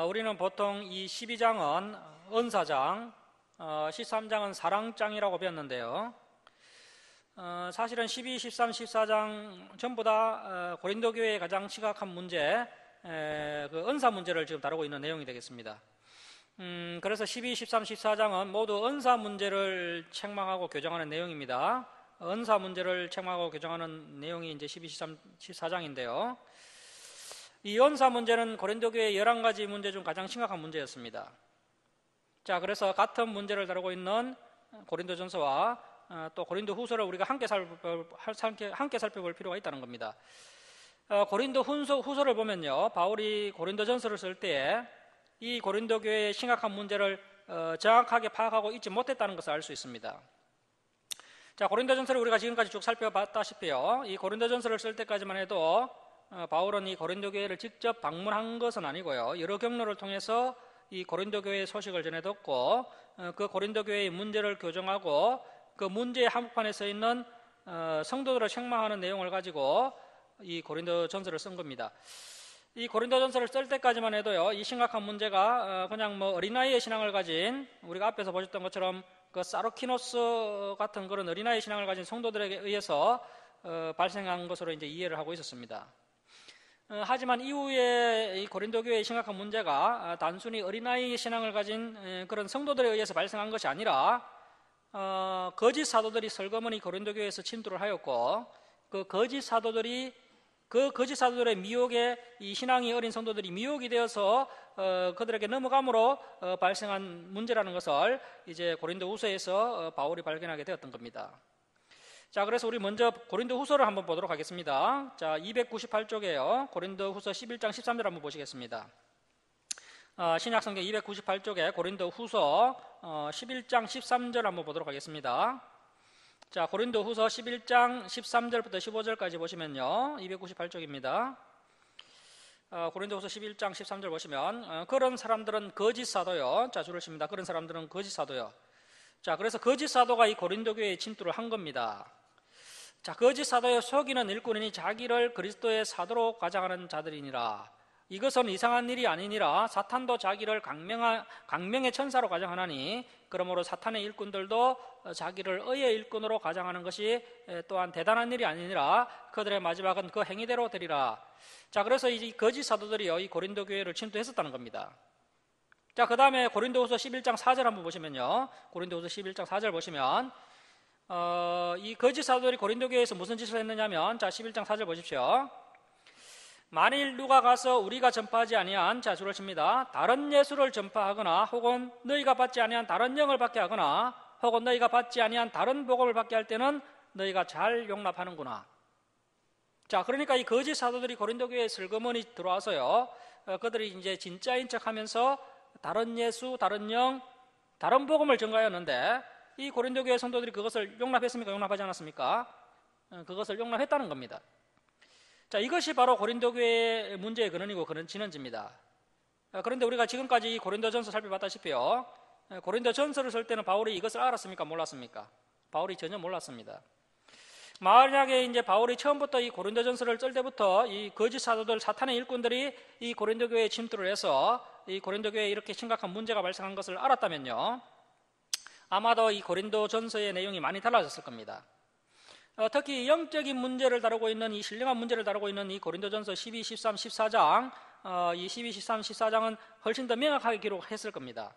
우리는 보통 이 12장은 은사장, 13장은 사랑장이라고 배웠는데요. 사실은 12, 13, 14장 전부 다 고린도 교회의 가장 심각한 문제, 그 은사 문제를 지금 다루고 있는 내용이 되겠습니다. 그래서 12, 13, 14장은 모두 은사 문제를 책망하고 교정하는 내용입니다. 은사 문제를 책망하고 교정하는 내용이 이제 12, 13, 14장인데요. 이 은사 문제는 고린도 교회의 11가지 문제 중 가장 심각한 문제였습니다. 자, 그래서 같은 문제를 다루고 있는 고린도전서와 또 고린도 후서를 우리가 함께 살펴볼 필요가 있다는 겁니다. 고린도 후서를 보면요, 바울이 고린도전서를 쓸 때 이 고린도 교회의 심각한 문제를 정확하게 파악하고 있지 못했다는 것을 알 수 있습니다. 자, 고린도전서를 우리가 지금까지 쭉 살펴봤다시피요, 이 고린도전서를 쓸 때까지만 해도 바울은 이 고린도 교회를 직접 방문한 것은 아니고요, 여러 경로를 통해서 이 고린도 교회의 소식을 전해 듣고 그 고린도 교회의 문제를 교정하고 그 문제의 한복판에 서 있는 성도들을 책망하는 내용을 가지고 이 고린도전서를 쓴 겁니다. 이 고린도전서를 쓸 때까지만 해도요, 이 심각한 문제가 그냥 뭐 어린아이의 신앙을 가진, 우리가 앞에서 보셨던 것처럼 그 사르키노스 같은 그런 어린아이의 신앙을 가진 성도들에게 의해서 발생한 것으로 이제 이해를 하고 있었습니다. 하지만 이후에 이 고린도 교회의 심각한 문제가 단순히 어린아이의 신앙을 가진 그런 성도들에 의해서 발생한 것이 아니라 거짓 사도들이 설거머니 고린도 교회에서 침투를 하였고, 그 거짓 사도들의 미혹에 이 신앙이 어린 성도들이 미혹이 되어서 그들에게 넘어감으로 발생한 문제라는 것을 이제 고린도후서에서 바울이 발견하게 되었던 겁니다. 자, 그래서 우리 먼저 고린도후서를 한번 보도록 하겠습니다. 자, 298쪽에요. 고린도후서 11장 13절 한번 보시겠습니다. 신약성경 298쪽에 고린도후서 11장 13절 한번 보도록 하겠습니다. 자, 고린도후서 11장 13절부터 15절까지 보시면요, 298쪽입니다. 고린도후서 11장 13절 보시면 그런 사람들은 거짓 사도요. 자, 줄을 칩니다. 그런 사람들은 거짓 사도요. 자, 그래서 거짓 사도가 이 고린도 교회에 침투를 한 겁니다. 자, 거짓 사도여 속이는 일꾼이니 자기를 그리스도의 사도로 가장하는 자들이니라. 이것은 이상한 일이 아니니라. 사탄도 자기를 강명의 천사로 가장하나니 그러므로 사탄의 일꾼들도 자기를 의의 일꾼으로 가장하는 것이 또한 대단한 일이 아니니라. 그들의 마지막은 그 행위대로 되리라. 자, 그래서 이 거짓 사도들이요, 이 고린도 교회를 침투했었다는 겁니다. 자, 그 다음에 고린도후서 11장 4절 한번 보시면요, 고린도후서 11장 4절 보시면 이 거짓 사도들이 고린도 교회에서 무슨 짓을 했느냐면, 자, 11장 4절 보십시오. 만일 누가 가서 우리가 전파하지 아니한, 자, 줄을 칩니다, 다른 예수를 전파하거나 혹은 너희가 받지 아니한 다른 영을 받게 하거나 혹은 너희가 받지 아니한 다른 복음을 받게 할 때는 너희가 잘 용납하는구나. 자, 그러니까 이 거짓 사도들이 고린도 교회에 슬그머니 들어와서요, 그들이 이제 진짜인 척하면서 다른 예수, 다른 영, 다른 복음을 전가하였는데 이 고린도 교회 성도들이 그것을 용납했습니까? 용납하지 않았습니까? 그것을 용납했다는 겁니다. 자, 이것이 바로 고린도 교회의 문제의 근원이고 그런 진원지입니다. 그런데 우리가 지금까지 고린도전서 살펴봤다시피요, 고린도전서를 쓸 때는 바울이 이것을 알았습니까? 몰랐습니까? 바울이 전혀 몰랐습니다. 만약에 이제 바울이 처음부터 이 고린도전서를 쓸 때부터 이 거짓 사도들, 사탄의 일꾼들이 이 고린도 교회에 침투를 해서 이 고린도 교회에 이렇게 심각한 문제가 발생한 것을 알았다면요, 아마도 이 고린도전서의 내용이 많이 달라졌을 겁니다. 특히 영적인 문제를 다루고 있는, 이 신령한 문제를 다루고 있는 이 고린도전서 12, 13, 14장, 이 12, 13, 14장은 훨씬 더 명확하게 기록했을 겁니다.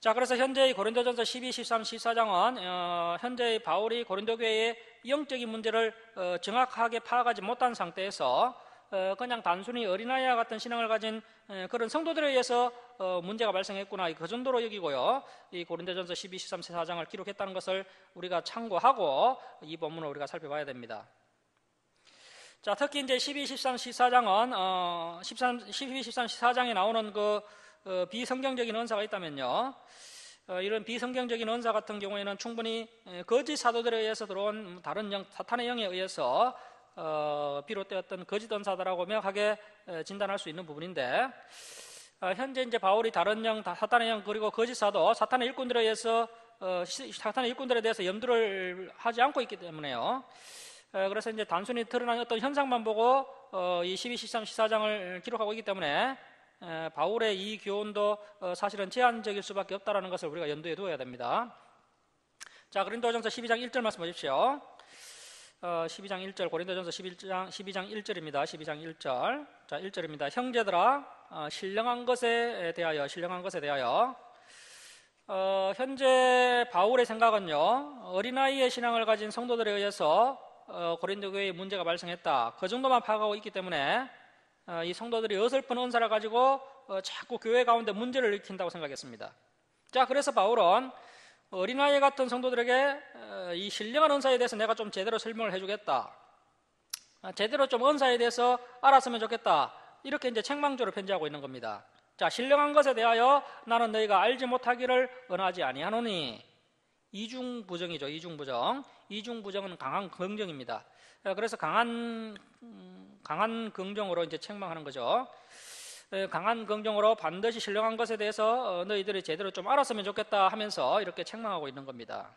자, 그래서 현재의 고린도전서 12, 13, 14장은 현재의 바울이 고린도 교회의 영적인 문제를 정확하게 파악하지 못한 상태에서 그냥 단순히 어린아이와 같은 신앙을 가진 그런 성도들에 의해서 문제가 발생했구나, 그 정도로 여기고요, 이 고린도전서 12, 13, 14장을 기록했다는 것을 우리가 참고하고 이 본문을 우리가 살펴봐야 됩니다. 자, 특히 이제 12, 13, 14장은 12, 13, 14장에 나오는 그 비성경적인 언사가 있다면요, 이런 비성경적인 언사 같은 경우에는 충분히 거짓 사도들에 의해서 들어온 다른 영, 사탄의 영에 의해서 비롯되었던 거짓 언사다라고 명확하게 진단할 수 있는 부분인데, 현재 이제 바울이 다른 영, 사탄의 영, 그리고 거짓 사도, 사탄의 일꾼들에 의해서 사탄의 일꾼들에 대해서 염두를 하지 않고 있기 때문에요, 그래서 이제 단순히 드러난 어떤 현상만 보고 이 12, 13, 14장을 기록하고 있기 때문에 바울의 이 교훈도 사실은 제한적일 수밖에 없다는 것을 우리가 염두에 두어야 됩니다. 자, 고린도전서 12장 1절 말씀 보십시오. 12장 1절, 고린도전서 12장 1절입니다. 12장 1절. 자, 1절입니다. 형제들아, 신령한 것에 대하여 현재 바울의 생각은요, 어린아이의 신앙을 가진 성도들에 의해서 고린도 교회에 문제가 발생했다. 그 정도만 파악하고 있기 때문에 이 성도들이 어설픈 은사를 가지고 자꾸 교회 가운데 문제를 일으킨다고 생각했습니다. 자, 그래서 바울은 어린아이 같은 성도들에게 이 신령한 은사에 대해서 내가 좀 제대로 설명을 해주겠다. 제대로 좀 은사에 대해서 알았으면 좋겠다. 이렇게 이제 책망조로 편지하고 있는 겁니다. 자, 신령한 것에 대하여 나는 너희가 알지 못하기를 원하지 아니하노니. 이중부정이죠. 이중부정은 강한 긍정입니다. 그래서 강한 긍정으로 이제 책망하는 거죠. 강한 긍정으로 반드시 신령한 것에 대해서 너희들이 제대로 좀 알았으면 좋겠다 하면서 이렇게 책망하고 있는 겁니다.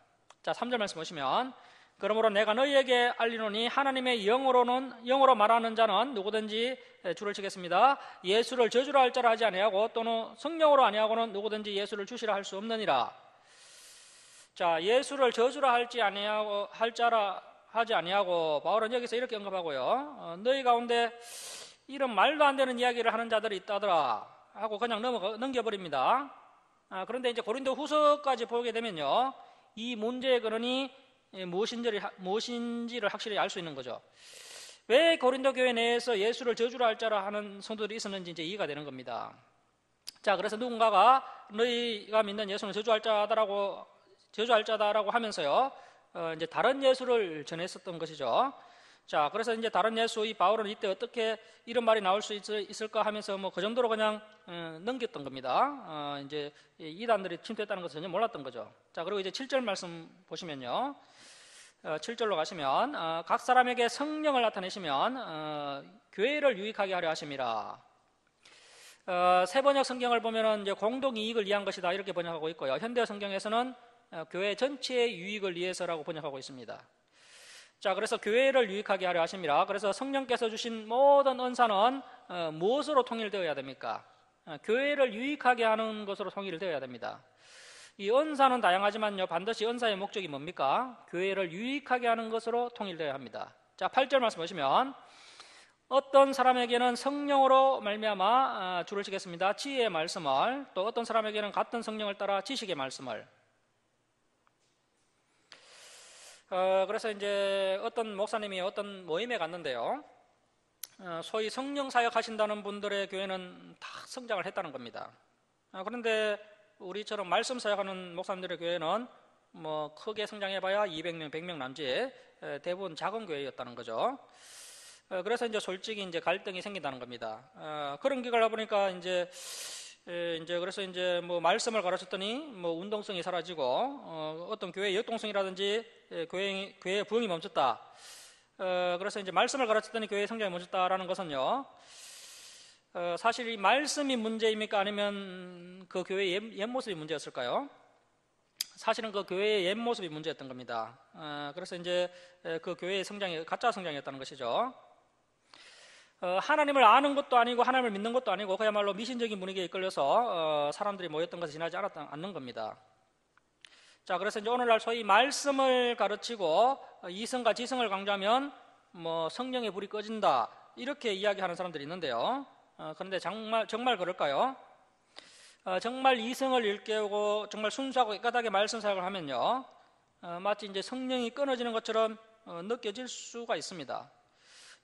자, 3절 말씀 보시면, 그러므로 내가 너희에게 알리노니 하나님의 영으로 말하는 자는 누구든지 줄을 치겠습니다. 예수를 저주라 할 자라 하지 아니하고 또는 성령으로 아니하고는 누구든지 예수를 주시라 할 수 없느니라. 자, 예수를 저주라 할 자라 하지 아니하고 바울은 여기서 이렇게 언급하고요. 너희 가운데 이런 말도 안 되는 이야기를 하는 자들이 있다더라 하고 그냥 넘겨버립니다. 그런데 이제 고린도 후서까지 보게 되면요, 이 문제의 근원이 무엇인지를 확실히 알 수 있는 거죠. 왜 고린도 교회 내에서 예수를 저주라 할 자라 하는 성도들이 있었는지 이제 이해가 되는 겁니다. 자, 그래서 누군가가 너희가 믿는 예수는 저주할 자다라고 하면서요, 이제 다른 예수를 전했었던 것이죠. 자, 그래서 이제 다른 예수, 이 바울은 이때 어떻게 이런 말이 나올 수 있을까 하면서 그 정도로 그냥 넘겼던 겁니다. 이제 이단들이 침투했다는 것을 전혀 몰랐던 거죠. 자, 그리고 이제 7절 말씀 보시면요, 7절로 가시면 각 사람에게 성령을 나타내시면 교회를 유익하게 하려 하심이라. 새 번역 성경을 보면은 이제 공동 이익을 위한 것이다 이렇게 번역하고 있고요. 현대 성경에서는 교회 전체의 유익을 위해서라고 번역하고 있습니다. 자, 그래서 교회를 유익하게 하려 하심이라. 그래서 성령께서 주신 모든 은사는 무엇으로 통일되어야 됩니까? 교회를 유익하게 하는 것으로 통일되어야 됩니다. 이 은사는 다양하지만요, 반드시 은사의 목적이 뭡니까? 교회를 유익하게 하는 것으로 통일되어야 합니다. 자, 8절 말씀 보시면, 어떤 사람에게는 성령으로 말미암아 줄을 치겠습니다. 지혜의 말씀을, 또 어떤 사람에게는 같은 성령을 따라 지식의 말씀을. 그래서 이제 어떤 목사님이 어떤 모임에 갔는데요, 소위 성령 사역 하신다는 분들의 교회는 다 성장을 했다는 겁니다. 그런데 우리처럼 말씀 사역하는 목사님들의 교회는 뭐 크게 성장해봐야 200명, 100명 남짓, 대부분 작은 교회였다는 거죠. 그래서 이제 솔직히 이제 갈등이 생긴다는 겁니다. 그런 기간을 보니까 그래서 이제 뭐 말씀을 가르쳤더니 뭐 운동성이 사라지고 어떤 교회의 역동성이라든지 교회의 부흥이 멈췄다. 그래서 이제 말씀을 가르쳤더니 교회의 성장이 멈췄다라는 것은요, 사실 이 말씀이 문제입니까? 아니면 그 교회의 옛모습이 문제였을까요? 사실은 그 교회의 옛모습이 문제였던 겁니다. 그래서 이제 그 교회의 성장이 가짜 성장이었다는 것이죠. 하나님을 아는 것도 아니고 하나님을 믿는 것도 아니고 그야말로 미신적인 분위기에 이끌려서 사람들이 모였던 것을 지나지 않는 겁니다. 자, 그래서 이제 오늘날 소위 말씀을 가르치고 이성과 지성을 강조하면 뭐 성령의 불이 꺼진다 이렇게 이야기하는 사람들이 있는데요. 그런데 정말 그럴까요? 정말 이성을 일깨우고 정말 순수하고 깨끗하게 말씀 사역을 하면요, 마치 이제 성령이 끊어지는 것처럼 느껴질 수가 있습니다.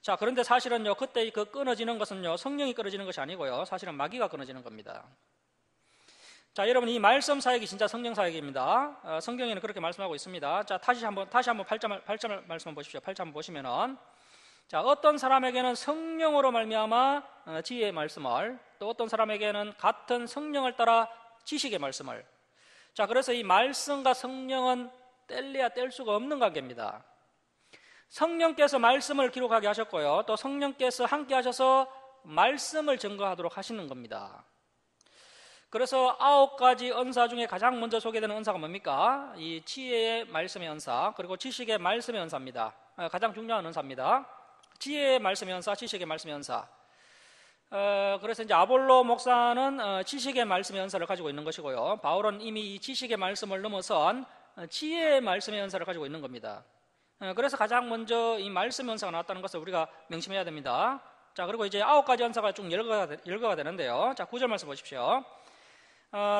자, 그런데 사실은요, 그때 그 끊어지는 것은요, 성령이 끊어지는 것이 아니고요, 사실은 마귀가 끊어지는 겁니다. 자, 여러분, 이 말씀 사역이 진짜 성령 사역입니다. 성경에는 그렇게 말씀하고 있습니다. 자, 다시 한번 8절 말씀 보십시오. 8절 한번 보시면은, 자, 어떤 사람에게는 성령으로 말미암아 지혜의 말씀을, 또 어떤 사람에게는 같은 성령을 따라 지식의 말씀을. 자, 그래서 이 말씀과 성령은 뗄래야 뗄 수가 없는 관계입니다. 성령께서 말씀을 기록하게 하셨고요, 또 성령께서 함께 하셔서 말씀을 증거하도록 하시는 겁니다. 그래서 9가지 은사 중에 가장 먼저 소개되는 은사가 뭡니까? 이 지혜의 말씀의 은사, 그리고 지식의 말씀의 은사입니다. 가장 중요한 은사입니다. 지혜의 말씀의 은사, 지식의 말씀의 은사. 그래서 이제 아볼로 목사는 지식의 말씀의 은사를 가지고 있는 것이고요. 바울은 이미 이 지식의 말씀을 넘어선 지혜의 말씀의 은사를 가지고 있는 겁니다. 그래서 가장 먼저 이 말씀의 은사가 나왔다는 것을 우리가 명심해야 됩니다. 자, 그리고 이제 9가지 은사가 쭉 열거가 되는데요. 자, 9절 말씀 보십시오.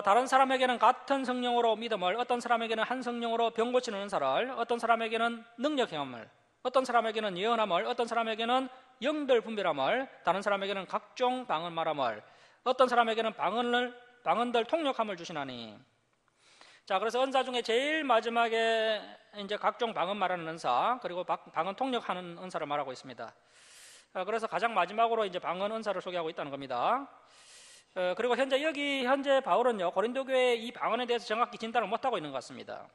다른 사람에게는 같은 성령으로 믿음을, 어떤 사람에게는 한 성령으로 병 고치는 은사를, 어떤 사람에게는 능력 행함을, 어떤 사람에게는 예언함을, 어떤 사람에게는 영들 분별함을, 다른 사람에게는 각종 방언 말함을, 어떤 사람에게는 방언들 통역함을 주시나니. 자, 그래서 은사 중에 제일 마지막에 이제 각종 방언 말하는 은사, 그리고 방언 통역하는 은사를 말하고 있습니다. 그래서 가장 마지막으로 이제 방언 은사를 소개하고 있다는 겁니다. 그리고 현재 바울은요, 고린도 교회의 이 방언에 대해서 정확히 진단을 못하고 있는 것 같습니다.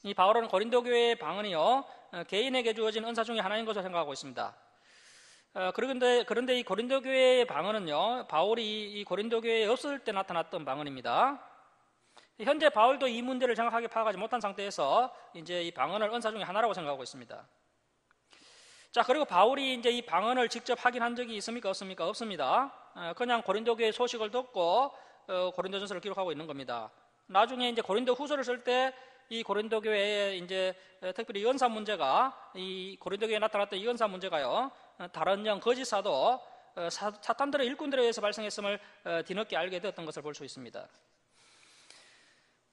이 바울은 고린도 교회의 방언이요, 개인에게 주어진 은사 중에 하나인 것으로 생각하고 있습니다. 그런데 이 고린도 교회의 방언은요, 바울이 이 고린도 교회에 없을 때 나타났던 방언입니다. 현재 바울도 이 문제를 정확하게 파악하지 못한 상태에서 이제 이 방언을 은사 중에 하나라고 생각하고 있습니다. 자, 그리고 바울이 이제 이 방언을 직접 확인한 적이 있습니까? 없습니까? 없습니다. 그냥 고린도 교회 소식을 듣고 고린도전서를 기록하고 있는 겁니다. 나중에 이제 고린도 후서를 쓸 때 이 고린도 교회에 이제 특별히 연사 문제가, 이 고린도 교회에 나타났던 이 연사 문제가요, 다른 영 거짓 사도 사탄들의 일꾼들에 의해서 발생했음을 뒤늦게 알게 되었던 것을 볼 수 있습니다.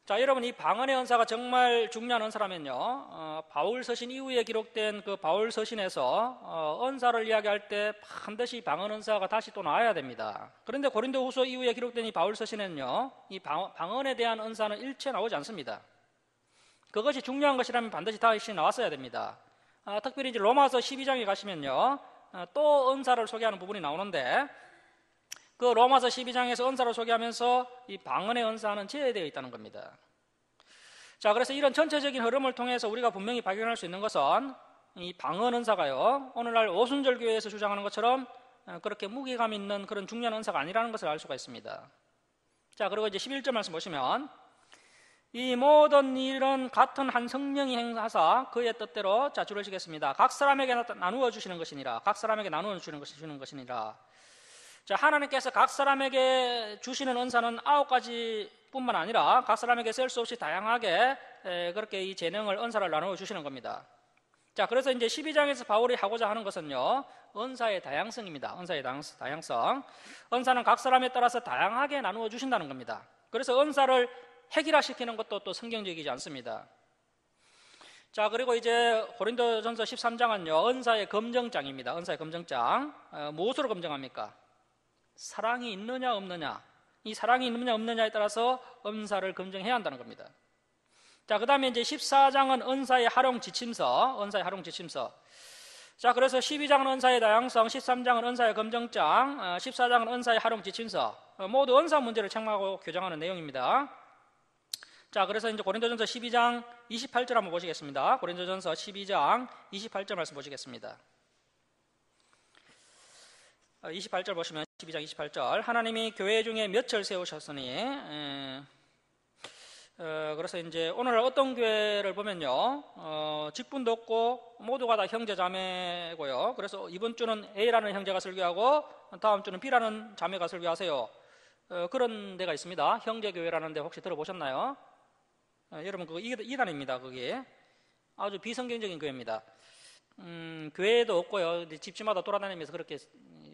자, 여러분, 이 방언의 은사가 정말 중요한 은사라면요, 바울 서신 이후에 기록된 그 바울 서신에서 은사를 이야기할 때 반드시 방언 은사가 다시 또 나와야 됩니다. 그런데 고린도 후서 이후에 기록된 이 바울 서신에는요, 이 방언에 대한 은사는 일체 나오지 않습니다. 그것이 중요한 것이라면 반드시 다시 나왔어야 됩니다. 특별히 이제 로마서 12장에 가시면요, 또 은사를 소개하는 부분이 나오는데, 그 로마서 12장에서 은사를 소개하면서 이 방언의 은사는 제외되어 있다는 겁니다. 자, 그래서 이런 전체적인 흐름을 통해서 우리가 분명히 발견할 수 있는 것은 이 방언 은사가요, 오늘날 오순절 교회에서 주장하는 것처럼 그렇게 무게감 있는 그런 중요한 은사가 아니라는 것을 알 수가 있습니다. 자, 그리고 이제 11절 말씀 보시면, 이 모든 일은 같은 한 성령이 행하사 그의 뜻대로, 자, 줄을 지겠습니다. 각 사람에게 나누어 주시는 것이니라. 각 사람에게 나누어 주시는 것이니라. 자, 하나님께서 각 사람에게 주시는 은사는 9가지 뿐만 아니라 각 사람에게 셀 수 없이 다양하게 그렇게 이 재능을, 은사를 나누어 주시는 겁니다. 자, 그래서 이제 12장에서 바울이 하고자 하는 것은요, 은사의 다양성입니다. 은사의 다양성. 은사는 각 사람에 따라서 다양하게 나누어 주신다는 겁니다. 그래서 은사를 획일화시키는 것도 또 성경적이지 않습니다. 자, 그리고 이제 고린도전서 13장은요, 은사의 검증장입니다. 은사의 검증장. 무엇으로 검증합니까? 사랑이 있느냐 없느냐, 이 사랑이 있느냐 없느냐에 따라서 은사를 검증해야 한다는 겁니다. 자, 그 다음에 이제 14장은 은사의 활용 지침서, 은사의 활용 지침서. 자, 그래서 12장은 은사의 다양성, 13장은 은사의 검증장, 14장은 은사의 활용 지침서, 모두 은사 문제를 책망하고 교정하는 내용입니다. 자, 그래서 이제 고린도전서 12장 28절 한번 보시겠습니다. 고린도전서 12장 28절 말씀 보시겠습니다. 28절 보시면 12장 28절, 하나님이 교회 중에 몇을 세우셨으니, 그래서 이제 오늘날 어떤 교회를 보면요, 직분도 없고 모두가 다 형제 자매고요. 그래서 이번 주는 A라는 형제가 설교하고 다음 주는 B라는 자매가 설교하세요. 그런 데가 있습니다. 형제교회라는 데 혹시 들어보셨나요? 여러분, 그거 이단입니다. 그게 아주 비성경적인 교회입니다. 교회도 없고요, 집집마다 돌아다니면서 그렇게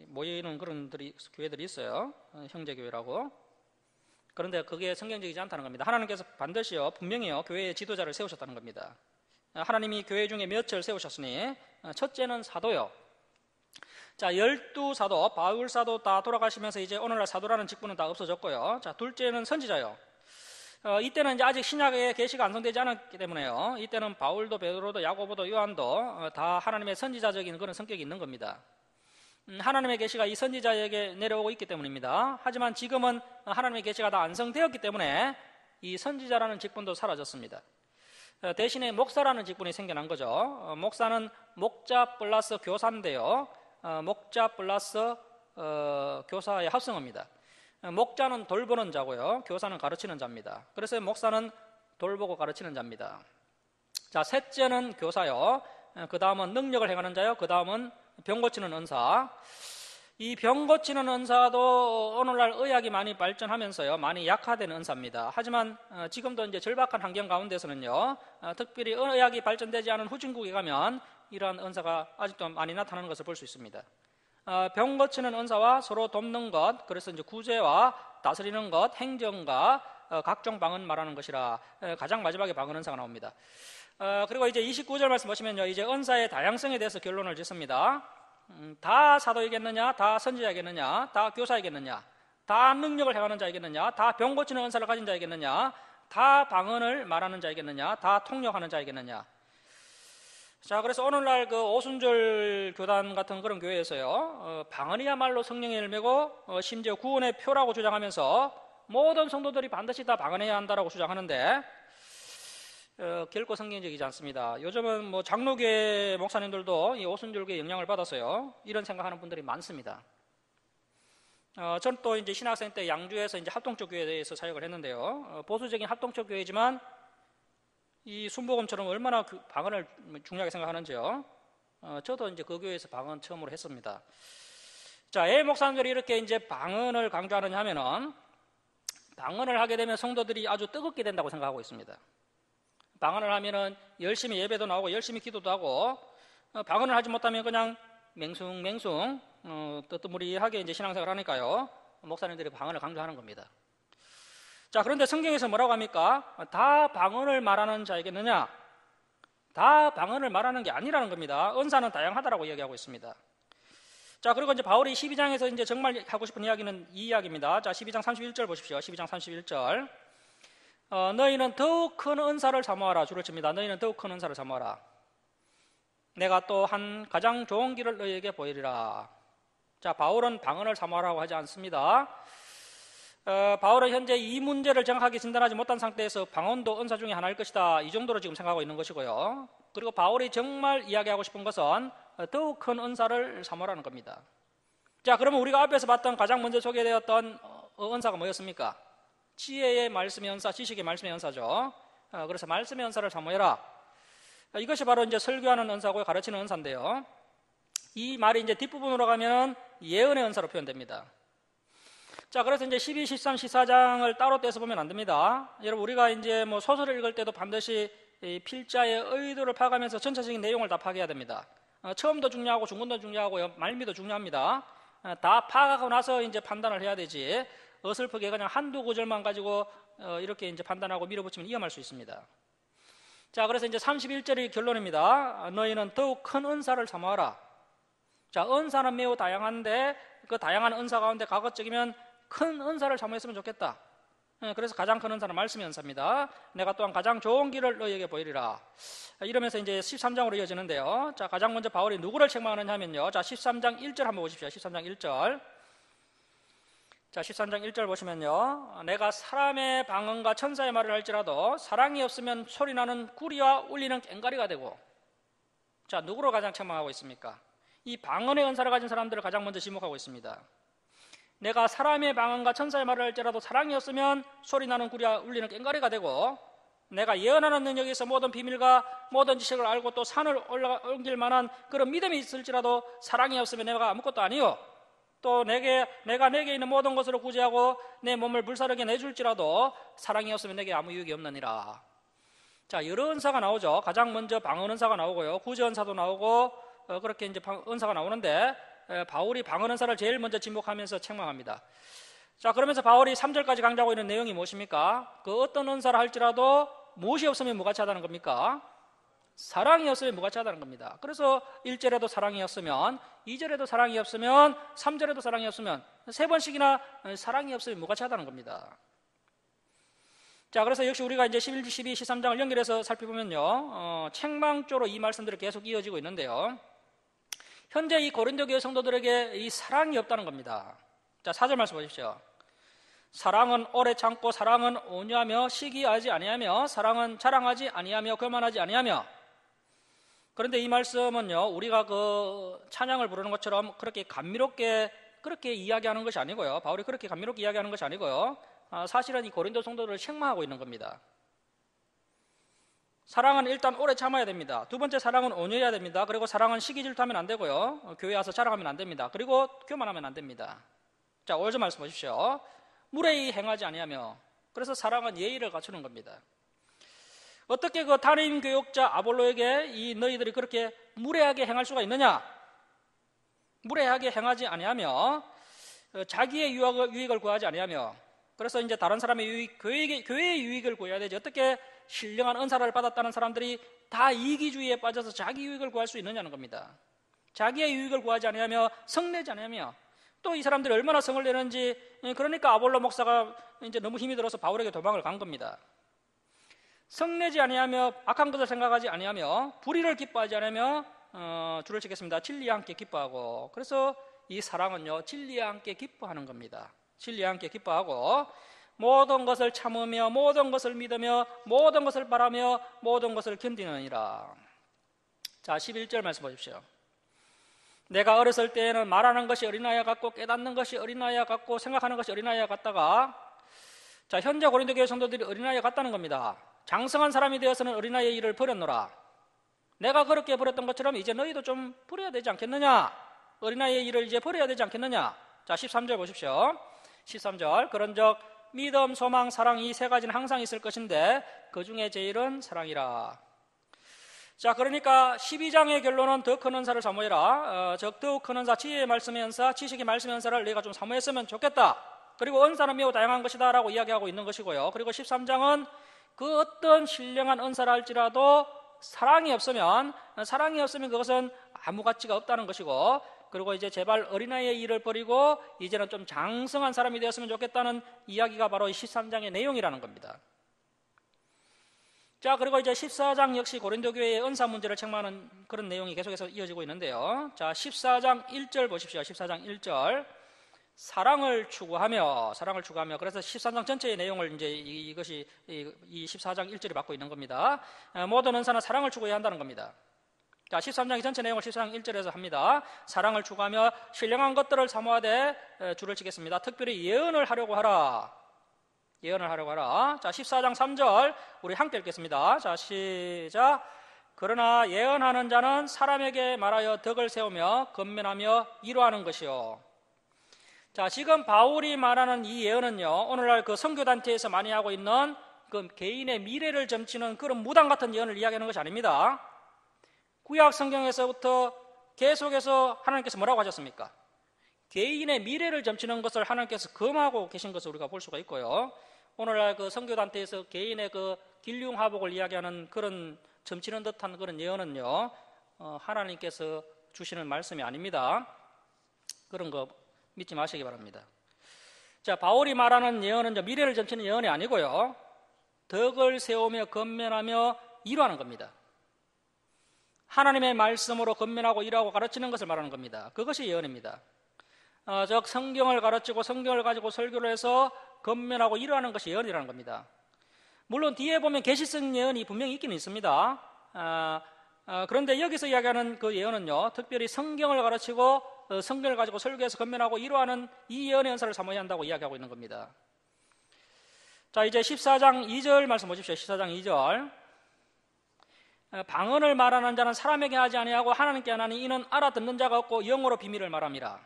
모이는 그런 교회들이 있어요. 형제교회라고. 그런데 그게 성경적이지 않다는 겁니다. 하나님께서 반드시요, 분명히요, 교회의 지도자를 세우셨다는 겁니다. 하나님이 교회 중에 몇을 세우셨으니, 첫째는 사도요. 자, 12사도, 바울 사도 다 돌아가시면서 이제 오늘날 사도라는 직분은 다 없어졌고요. 자, 둘째는 선지자요. 이때는 이제 아직 신약의 계시가 완성되지 않았기 때문에요, 이때는 바울도 베드로도 야고보도 요한도 다 하나님의 선지자적인 그런 성격이 있는 겁니다. 하나님의 계시가 이 선지자에게 내려오고 있기 때문입니다. 하지만 지금은 하나님의 계시가 다 완성되었기 때문에 이 선지자라는 직분도 사라졌습니다. 대신에 목사라는 직분이 생겨난 거죠. 목사는 목자 플러스 교사인데요, 목자 플러스 교사의 합성어입니다. 목자는 돌보는 자고요, 교사는 가르치는 자입니다. 그래서 목사는 돌보고 가르치는 자입니다. 자, 셋째는 교사요. 그 다음은 능력을 행하는 자요, 그 다음은 병 고치는 은사. 이 병 고치는 은사도 오늘날 의학이 많이 발전하면서요, 많이 약화된 은사입니다. 하지만 지금도 이제 절박한 환경 가운데서는요, 특별히 의학이 발전되지 않은 후진국에 가면 이러한 은사가 아직도 많이 나타나는 것을 볼 수 있습니다. 병 고치는 은사와 서로 돕는 것, 그래서 이제 구제와 다스리는 것, 행정과 각종 방언 말하는 것이라 가장 마지막에 방언 은사가 나옵니다. 그리고 이제 29절 말씀 보시면요, 이제 은사의 다양성에 대해서 결론을 짓습니다. 다 사도이겠느냐, 다 선지자이겠느냐, 다 교사이겠느냐, 다 능력을 행하는 자이겠느냐, 다 병 고치는 은사를 가진 자이겠느냐, 다 방언을 말하는 자이겠느냐, 다 통역하는 자이겠느냐. 자, 그래서 오늘날 그 오순절 교단 같은 그런 교회에서요, 방언이야말로 성령의 열매고 심지어 구원의 표라고 주장하면서 모든 성도들이 반드시 다 방언해야 한다라고 주장하는데 결코 성경적이지 않습니다. 요즘은 뭐 장로교 목사님들도 이 오순절교의 영향을 받아서요, 이런 생각하는 분들이 많습니다. 저는 또 이제 신학생 때 양주에서 이제 합동적 교회에서 사역을 했는데요, 보수적인 합동적 교회지만 이 순복음처럼 얼마나 그 방언을 중요하게 생각하는지요. 저도 이제 그 교회에서 방언 처음으로 했습니다. 자, 왜 목사님들이 이렇게 이제 방언을 강조하느냐 하면은, 방언을 하게 되면 성도들이 아주 뜨겁게 된다고 생각하고 있습니다. 방언을 하면은 열심히 예배도 나오고 열심히 기도도 하고, 방언을 하지 못하면 그냥 맹숭맹숭 뜨뜨무리하게 이제 신앙생활을 하니까요, 목사님들이 방언을 강조하는 겁니다. 자, 그런데 성경에서 뭐라고 합니까? 다 방언을 말하는 자이겠느냐? 다 방언을 말하는 게 아니라는 겁니다. 은사는 다양하다라고 이야기하고 있습니다. 자, 그리고 이제 바울이 12장에서 이제 정말 하고 싶은 이야기는 이 이야기입니다. 자, 12장 31절 보십시오. 12장 31절. 너희는 더욱 큰 은사를 사모하라. 주를 칩니다. 너희는 더욱 큰 은사를 사모하라. 내가 또 한 가장 좋은 길을 너희에게 보이리라. 자, 바울은 방언을 사모하라고 하지 않습니다. 바울은 현재 이 문제를 정확하게 진단하지 못한 상태에서 방언도 은사 중에 하나일 것이다, 이 정도로 지금 생각하고 있는 것이고요. 그리고 바울이 정말 이야기하고 싶은 것은 더욱 큰 은사를 사모하라는 겁니다. 자, 그러면 우리가 앞에서 봤던 가장 먼저 소개되었던 은사가 뭐였습니까? 지혜의 말씀의 은사, 지식의 말씀의 은사죠. 그래서 말씀의 은사를 사모해라. 이것이 바로 이제 설교하는 은사고 가르치는 은사인데요, 이 말이 이제 뒷부분으로 가면 예언의 은사로 표현됩니다. 자, 그래서 이제 12, 13, 14장을 따로 떼서 보면 안 됩니다. 여러분, 우리가 이제 뭐 소설을 읽을 때도 반드시 이 필자의 의도를 파악하면서 전체적인 내용을 다 파악해야 됩니다. 처음도 중요하고 중간도 중요하고요, 말미도 중요합니다. 다 파악하고 나서 이제 판단을 해야 되지, 어설프게 그냥 한두 구절만 가지고 이렇게 이제 판단하고 밀어붙이면 위험할 수 있습니다. 자, 그래서 이제 31절이 결론입니다. 너희는 더욱 큰 은사를 사모하라. 자, 은사는 매우 다양한데 그 다양한 은사 가운데 가급적이면 큰 은사를 사모했으면 좋겠다. 그래서 가장 큰 은사는 말씀의 은사입니다. 내가 또한 가장 좋은 길을 너희에게 보이리라. 이러면서 이제 13장으로 이어지는데요. 자, 가장 먼저 바울이 누구를 책망하느냐 하면요, 자, 13장 1절 한번 보십시오. 13장 1절. 자, 13장 1절 보시면요, 내가 사람의 방언과 천사의 말을 할지라도 사랑이 없으면 소리나는 구리와 울리는 꽹과리가 되고. 자, 누구로 가장 책망하고 있습니까? 이 방언의 은사를 가진 사람들을 가장 먼저 지목하고 있습니다. 내가 사람의 방언과 천사의 말을 할지라도 사랑이 없으면 소리나는 구리와 울리는 꽹과리가 되고, 내가 예언하는 능력에 있어 모든 비밀과 모든 지식을 알고 또 산을 옮길 만한 그런 믿음이 있을지라도 사랑이 없으면 내가 아무것도 아니요, 또 내가 내게 있는 모든 것으로 구제하고 내 몸을 불사르게 내줄지라도 사랑이 없으면 내게 아무 유익이 없느니라. 자, 여러 은사가 나오죠. 가장 먼저 방언 은사가 나오고요, 구제 은사도 나오고, 그렇게 이제 은사가 나오는데 바울이 방언 은사를 제일 먼저 지목하면서 책망합니다. 자, 그러면서 바울이 3절까지 강조하고 있는 내용이 무엇입니까? 그 어떤 은사를 할지라도 무엇이 없으면 무가치하다는 겁니까? 사랑이 없으면 무가치하다는 겁니다. 그래서 1절에도 사랑이 없으면, 2절에도 사랑이 없으면, 3절에도 사랑이 없으면, 3번씩이나 사랑이 없으면 무가치하다는 겁니다. 자, 그래서 역시 우리가 이제 11, 12, 13장을 연결해서 살펴보면요, 책망조로 이 말씀들이 계속 이어지고 있는데요, 현재 이 고린도 교회 성도들에게 이 사랑이 없다는 겁니다. 자, 4절 말씀 보십시오. 사랑은 오래 참고 사랑은 온유하며 시기하지 아니하며 사랑은 자랑하지 아니하며 교만하지 아니하며. 그런데 이 말씀은요, 우리가 그 찬양을 부르는 것처럼 그렇게 감미롭게 그렇게 이야기하는 것이 아니고요, 바울이 그렇게 감미롭게 이야기하는 것이 아니고요, 사실은 이 고린도 성도들을 책망하고 있는 겁니다. 사랑은 일단 오래 참아야 됩니다. 두 번째, 사랑은 온유해야 됩니다. 그리고 사랑은 시기 질투하면 안 되고요. 교회 와서 자랑하면 안 됩니다. 그리고 교만하면 안 됩니다. 자, 5절 말씀 보십시오. 무례히 행하지 아니하며. 그래서 사랑은 예의를 갖추는 겁니다. 어떻게 그 담임 교육자 아볼로에게 이 너희들이 그렇게 무례하게 행할 수가 있느냐? 무례하게 행하지 아니하며 자기의 유익을 구하지 아니하며. 그래서 이제 다른 사람의 유익, 교회의 유익을 구해야 되지. 어떻게 신령한 은사를 받았다는 사람들이 다 이기주의에 빠져서 자기 유익을 구할 수 있느냐는 겁니다. 자기의 유익을 구하지 아니하며 성내지 아니하며. 또 이 사람들이 얼마나 성을 내는지, 그러니까 아볼로 목사가 이제 너무 힘이 들어서 바울에게 도망을 간 겁니다. 성내지 아니하며 악한 것을 생각하지 아니하며 불의를 기뻐하지 아니하며 줄을 치겠습니다. 진리와 함께 기뻐하고. 그래서 이 사랑은요, 진리와 함께 기뻐하는 겁니다. 진리와 함께 기뻐하고 모든 것을 참으며 모든 것을 믿으며 모든 것을 바라며 모든 것을 견디느니라. 자, 11절 말씀 보십시오. 내가 어렸을 때에는 말하는 것이 어린아이와 같고 깨닫는 것이 어린아이와 같고 생각하는 것이 어린아이와 같다가, 자, 현재 고린도 교회 성도들이 어린아이와 같다는 겁니다. 장성한 사람이 되어서는 어린아이의 일을 버렸노라. 내가 그렇게 버렸던 것처럼 이제 너희도 좀 버려야 되지 않겠느냐? 어린아이의 일을 이제 버려야 되지 않겠느냐? 자, 13절 보십시오. 13절. 그런즉 믿음, 소망, 사랑 이 세 가지는 항상 있을 것인데 그 중에 제일은 사랑이라. 자, 그러니까 12장의 결론은 더 큰 은사를 사모해라. 즉 더욱 큰 은사, 지혜의 말씀의 은사, 지식의 말씀의 은사를 내가 좀 사모했으면 좋겠다. 그리고 은사는 매우 다양한 것이다 라고 이야기하고 있는 것이고요. 그리고 13장은 그 어떤 신령한 은사를 할지라도 사랑이 없으면 그것은 아무 가치가 없다는 것이고, 그리고 이제 제발 어린아이의 일을 버리고 이제는 좀 장성한 사람이 되었으면 좋겠다는 이야기가 바로 이 13장의 내용이라는 겁니다. 자, 그리고 이제 14장 역시 고린도 교회의 은사 문제를 책망하는 그런 내용이 계속해서 이어지고 있는데요. 자, 14장 1절 보십시오. 14장 1절. 사랑을 추구하며. 그래서 13장 전체의 내용을 이제 이것이 이 14장 1절이 맡고 있는 겁니다. 모든 은사는 사랑을 추구해야 한다는 겁니다. 자, 13장의 전체 내용을 14장 1절에서 합니다. 사랑을 추구하며 신령한 것들을 사모하되 줄을 치겠습니다. 특별히 예언을 하려고 하라. 자, 14장 3절 우리 함께 읽겠습니다. 자, 시작. 그러나 예언하는 자는 사람에게 말하여 덕을 세우며 건면하며 위로하는 것이요. 자, 지금 바울이 말하는 이 예언은요, 오늘날 그 선교단체에서 많이 하고 있는 그 개인의 미래를 점치는 그런 무당 같은 예언을 이야기하는 것이 아닙니다. 구약 성경에서부터 계속해서 하나님께서 뭐라고 하셨습니까? 개인의 미래를 점치는 것을 하나님께서 금하고 계신 것을 우리가 볼 수가 있고요. 오늘날 그 선교단체에서 개인의 그 길흉하복을 이야기하는 그런 점치는 듯한 그런 예언은요, 하나님께서 주시는 말씀이 아닙니다. 그런 거 믿지 마시기 바랍니다. 자, 바울이 말하는 예언은 미래를 점치는 예언이 아니고요, 덕을 세우며 건면하며 위로하는 겁니다. 하나님의 말씀으로 건면하고 위로하고 가르치는 것을 말하는 겁니다. 그것이 예언입니다. 즉 성경을 가르치고 성경을 가지고 설교를 해서 건면하고 위로하는 것이 예언이라는 겁니다. 물론 뒤에 보면 계시성 예언이 분명히 있기는 있습니다. 그런데 여기서 이야기하는 그 예언은요, 특별히 성경을 가르치고 성경을 가지고 설교해서 건면하고 위로하는 이 예언의 은사를 사모해야 한다고 이야기하고 있는 겁니다. 자, 이제 14장 2절 말씀 보십시오. 14장 2절. 방언을 말하는 자는 사람에게 하지 아니하고 하나님께 하나니 이는 알아듣는 자가 없고 영어로 비밀을 말함이라.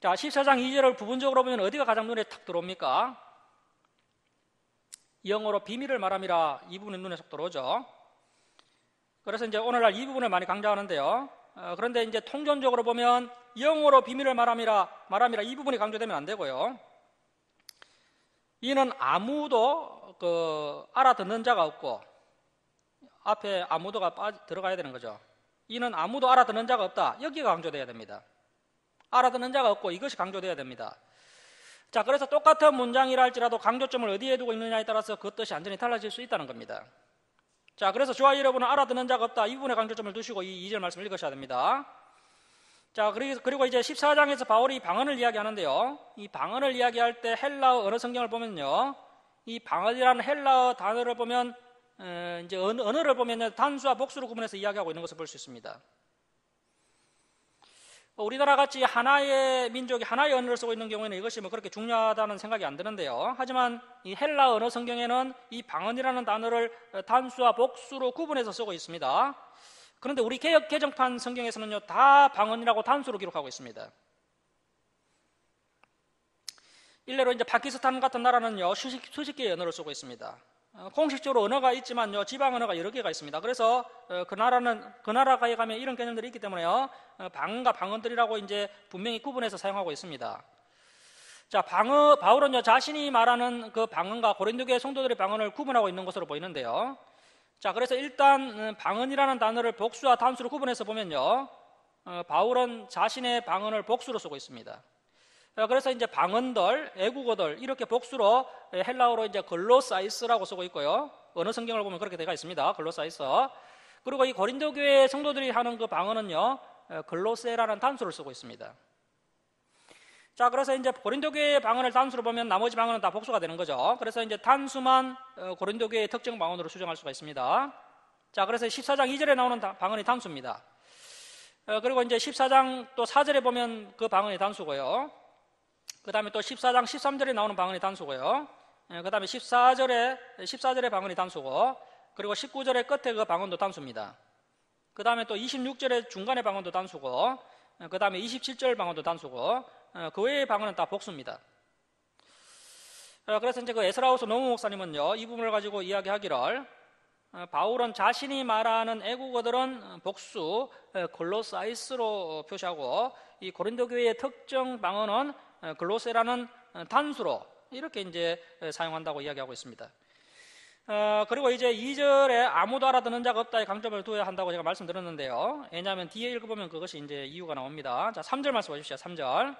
자, 14장 2절을 부분적으로 보면 어디가 가장 눈에 탁 들어옵니까? 영어로 비밀을 말함이라, 이 부분이 눈에 쏙 들어오죠. 그래서 이제 오늘날 이 부분을 많이 강조하는데요. 그런데 이제 통전적으로 보면 영어로 비밀을 말함이라 이 부분이 강조되면 안 되고요. 이는 아무도 알아듣는 자가 없고, 앞에 아무도가 들어가야 되는 거죠. 이는 아무도 알아듣는 자가 없다. 여기가 강조돼야 됩니다. 알아듣는 자가 없고 이것이 강조돼야 됩니다. 자, 그래서 똑같은 문장이라 할지라도 강조점을 어디에 두고 있느냐에 따라서 그 뜻이 완전히 달라질 수 있다는 겁니다. 자, 그래서 저와 여러분은 알아듣는 자가 없다, 이 부분에 강조점을 두시고 이 2절 말씀을 읽으셔야 됩니다. 자, 그리고 이제 14장에서 바울이 방언을 이야기하는데요, 이 방언을 이야기할 때 헬라어 언어 성경을 보면요, 이 방언이라는 헬라어 단어를 보면 이제 언어를 보면 단수와 복수로 구분해서 이야기하고 있는 것을 볼 수 있습니다. 우리나라 같이 하나의 민족이 하나의 언어를 쓰고 있는 경우에는 이것이 뭐 그렇게 중요하다는 생각이 안 드는데요. 하지만 이 헬라 언어 성경에는 이 방언이라는 단어를 단수와 복수로 구분해서 쓰고 있습니다. 그런데 우리 개역 개정판 성경에서는요, 다 방언이라고 단수로 기록하고 있습니다. 일례로 이제 파키스탄 같은 나라는요, 수십 개의 언어를 쓰고 있습니다. 공식적으로 언어가 있지만요, 지방 언어가 여러 개가 있습니다. 그래서 그 나라가에 가면 이런 개념들이 있기 때문에요, 방언과 방언들이라고 이제 분명히 구분해서 사용하고 있습니다. 자, 바울은요, 자신이 말하는 그 방언과 고린도교회 성도들의 방언을 구분하고 있는 것으로 보이는데요. 자, 그래서 일단 방언이라는 단어를 복수와 단수로 구분해서 보면요, 바울은 자신의 방언을 복수로 쓰고 있습니다. 그래서 이제 방언들, 애국어들 이렇게 복수로 헬라어로 이제 글로사이스라고 쓰고 있고요. 어느 성경을 보면 그렇게 되어 있습니다. 글로사이스. 그리고 이 고린도 교회 성도들이 하는 그 방언은요, 글로세라는 단수를 쓰고 있습니다. 자, 그래서 이제 고린도 교회의 방언을 단수로 보면 나머지 방언은 다 복수가 되는 거죠. 그래서 이제 단수만 고린도 교회의 특정 방언으로 수정할 수가 있습니다. 자, 그래서 14장 2절에 나오는 방언이 단수입니다. 그리고 이제 14장 또 4절에 보면 그 방언이 단수고요. 그 다음에 또 14장 13절에 나오는 방언이 단수고요. 그 다음에 14절에 방언이 단수고, 그리고 19절의 끝에 그 방언도 단수입니다. 그 다음에 또 26절의 중간의 방언도 단수고, 그 다음에 27절 방언도 단수고, 그 외의 방언은 다 복수입니다. 그래서 이제 그 에스라우스 노무 목사님은요, 이 부분을 가지고 이야기하기를, 바울은 자신이 말하는 애국어들은 복수, 글로사이스로 표시하고, 이 고린도 교회의 특정 방언은 글로세라는 단수로 이렇게 이제 사용한다고 이야기하고 있습니다. 그리고 이제 2절에 아무도 알아듣는 자가 없다에 강점을 두어야 한다고 제가 말씀드렸는데요. 왜냐하면 뒤에 읽어보면 그것이 이제 이유가 나옵니다. 자, 3절 말씀 보십시오. 3절.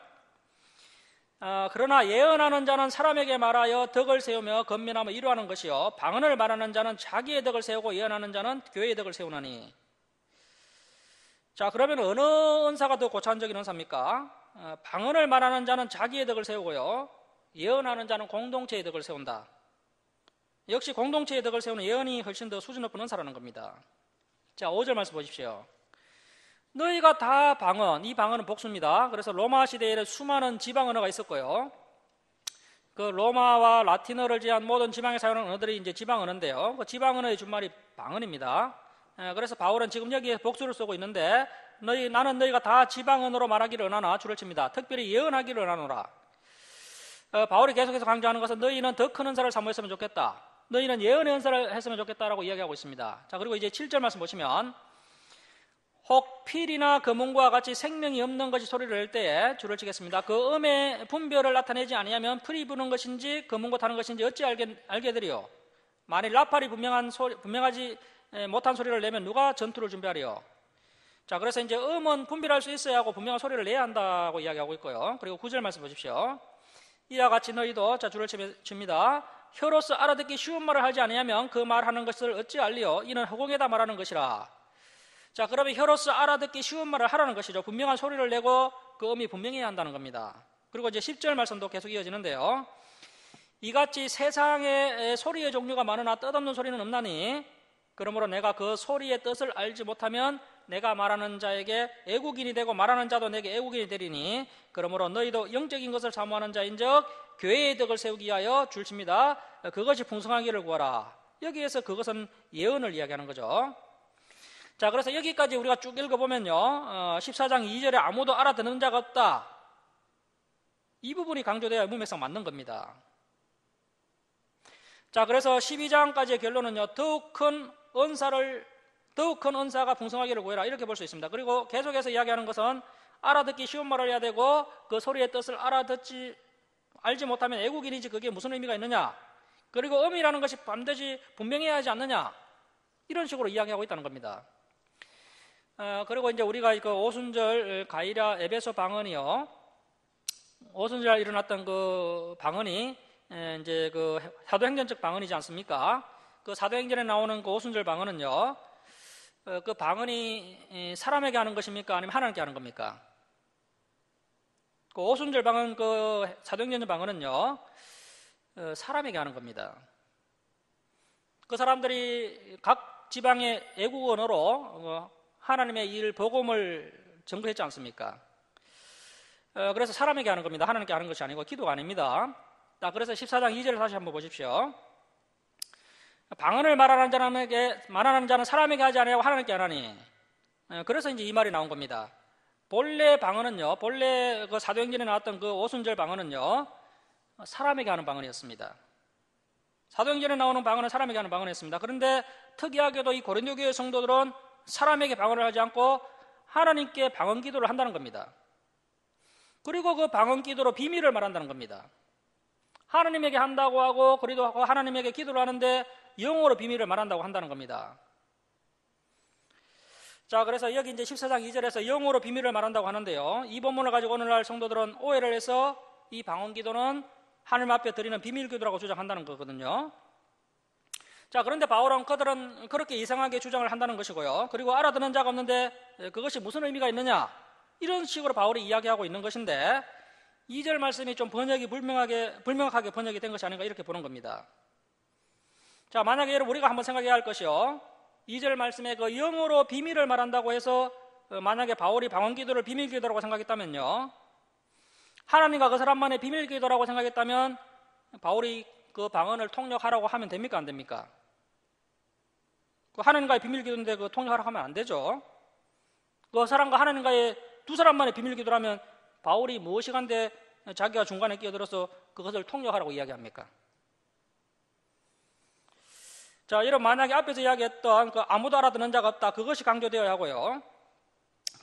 그러나 예언하는 자는 사람에게 말하여 덕을 세우며 건면하며 이루하는 것이요, 방언을 말하는 자는 자기의 덕을 세우고 예언하는 자는 교회의 덕을 세우나니. 자, 그러면 어느 은사가 더 고차원적인 은사입니까? 방언을 말하는 자는 자기의 덕을 세우고요, 예언하는 자는 공동체의 덕을 세운다. 역시 공동체의 덕을 세우는 예언이 훨씬 더 수준 높은 은사라는 겁니다. 자, 5절 말씀 보십시오. 너희가 다 방언, 이 방언은 복수입니다. 그래서 로마 시대에는 수많은 지방 언어가 있었고요, 그 로마와 라틴어를 제한 모든 지방에 사용하는 언어들이 이제 지방 언어인데요, 그 지방 언어의 준말이 방언입니다. 그래서 바울은 지금 여기에 복수를 쓰고 있는데, 나는 너희가 다 지방 언어로 말하기를 원하나, 줄을 칩니다. 특별히 예언하기를 원하노라. 바울이 계속해서 강조하는 것은 너희는 더 큰 은사를 사모했으면 좋겠다, 너희는 예언의 은사를 했으면 좋겠다라고 이야기하고 있습니다. 자, 그리고 이제 7절 말씀 보시면, 혹 필이나 금은과 같이 생명이 없는 것이 소리를 낼 때에, 줄을 치겠습니다. 그 음의 분별을 나타내지 아니하면 풀이 부는 것인지 금은고 타는 것인지 어찌 알게 되리요? 만일 나팔이 분명하지 못한 소리를 내면 누가 전투를 준비하리요? 자, 그래서 이제 음은 분별할 수 있어야 하고 분명한 소리를 내야 한다고 이야기하고 있고요. 그리고 9절 말씀 보십시오. 이와 같이 너희도, 자, 줄을 칩니다. 혀로서 알아듣기 쉬운 말을 하지 아니하면 그 말하는 것을 어찌 알리요? 이는 허공에다 말하는 것이라. 자, 그러면 혀로서 알아듣기 쉬운 말을 하라는 것이죠. 분명한 소리를 내고 그 음이 분명해야 한다는 겁니다. 그리고 이제 10절 말씀도 계속 이어지는데요. 이같이 세상에 소리의 종류가 많으나 뜻없는 소리는 없나니, 그러므로 내가 그 소리의 뜻을 알지 못하면 내가 말하는 자에게 애국인이 되고 말하는 자도 내게 애국인이 되리니, 그러므로 너희도 영적인 것을 사모하는 자인즉 교회의 덕을 세우기 위하여 줄칩니다. 그것이 풍성하기를 구하라. 여기에서 그것은 예언을 이야기하는 거죠. 자, 그래서 여기까지 우리가 쭉 읽어보면요, 14장 2절에 아무도 알아듣는 자가 없다, 이 부분이 강조되어야 문맥상 맞는 겁니다. 자, 그래서 12장까지의 결론은요, 더욱 큰 은사가 풍성하기를 구해라, 이렇게 볼 수 있습니다. 그리고 계속해서 이야기하는 것은 알아듣기 쉬운 말을 해야 되고 그 소리의 뜻을 알지 못하면 애국인이지 그게 무슨 의미가 있느냐, 그리고 음이라는 것이 반드시 분명해야 하지 않느냐, 이런 식으로 이야기하고 있다는 겁니다. 그리고 이제 우리가 그 오순절 가이랴 에베소 방언이요, 오순절 일어났던 그 방언이 이제 그 사도행전적 방언이지 않습니까? 그 사도행전에 나오는 그 오순절 방언은요, 그 방언이 사람에게 하는 것입니까? 아니면 하나님께 하는 겁니까? 그 오순절 방언, 그 사도행전 방언은요, 사람에게 하는 겁니다. 그 사람들이 각 지방의 애국 언어로 하나님의 일 복음을 전거했지 않습니까? 그래서 사람에게 하는 겁니다. 하나님께 하는 것이 아니고 기도가 아닙니다. 자, 그래서 14장 2절을 다시 한번 보십시오. 방언을 말하는 자는 사람에게 하지 아니하고 하나님께 하나니. 그래서 이제 이 말이 나온 겁니다. 본래 방언은요, 본래 그 사도행전에 나왔던 그 오순절 방언은요, 사람에게 하는 방언이었습니다. 사도행전에 나오는 방언은 사람에게 하는 방언이었습니다. 그런데 특이하게도 이 고린도 교회 성도들은 사람에게 방언을 하지 않고 하나님께 방언 기도를 한다는 겁니다. 그리고 그 방언 기도로 비밀을 말한다는 겁니다. 하나님에게 한다고 하고 그리도 하나님에게 기도를 하는데 영어로 비밀을 말한다고 한다는 겁니다. 자, 그래서 여기 이제 14장 2절에서 영어로 비밀을 말한다고 하는데요. 이 본문을 가지고 오늘날 성도들은 오해를 해서 이 방언 기도는 하나님 앞에 드리는 비밀 기도라고 주장한다는 거거든요. 자, 그런데 바울은 그들은 그렇게 이상하게 주장을 한다는 것이고요. 그리고 알아듣는 자가 없는데 그것이 무슨 의미가 있느냐? 이런 식으로 바울이 이야기하고 있는 것인데 2절 말씀이 좀 번역이 불명확하게 번역이 된 것이 아닌가 이렇게 보는 겁니다. 자, 만약에 여러분 우리가 한번 생각해야 할 것이요. 2절 말씀에 그 영어로 비밀을 말한다고 해서 만약에 바울이 방언 기도를 비밀 기도라고 생각했다면요. 하나님과 그 사람만의 비밀 기도라고 생각했다면 바울이 그 방언을 통역하라고 하면 됩니까? 안 됩니까? 그 하나님과의 비밀 기도인데 그 통역하라고 하면 안 되죠. 그 사람과 하나님과의 두 사람만의 비밀 기도라면 바울이 무엇이간데 자기가 중간에 끼어들어서 그것을 통역하라고 이야기합니까? 자, 여러분 만약에 앞에서 이야기했던 그 아무도 알아듣는 자가 없다, 그것이 강조되어야 하고요.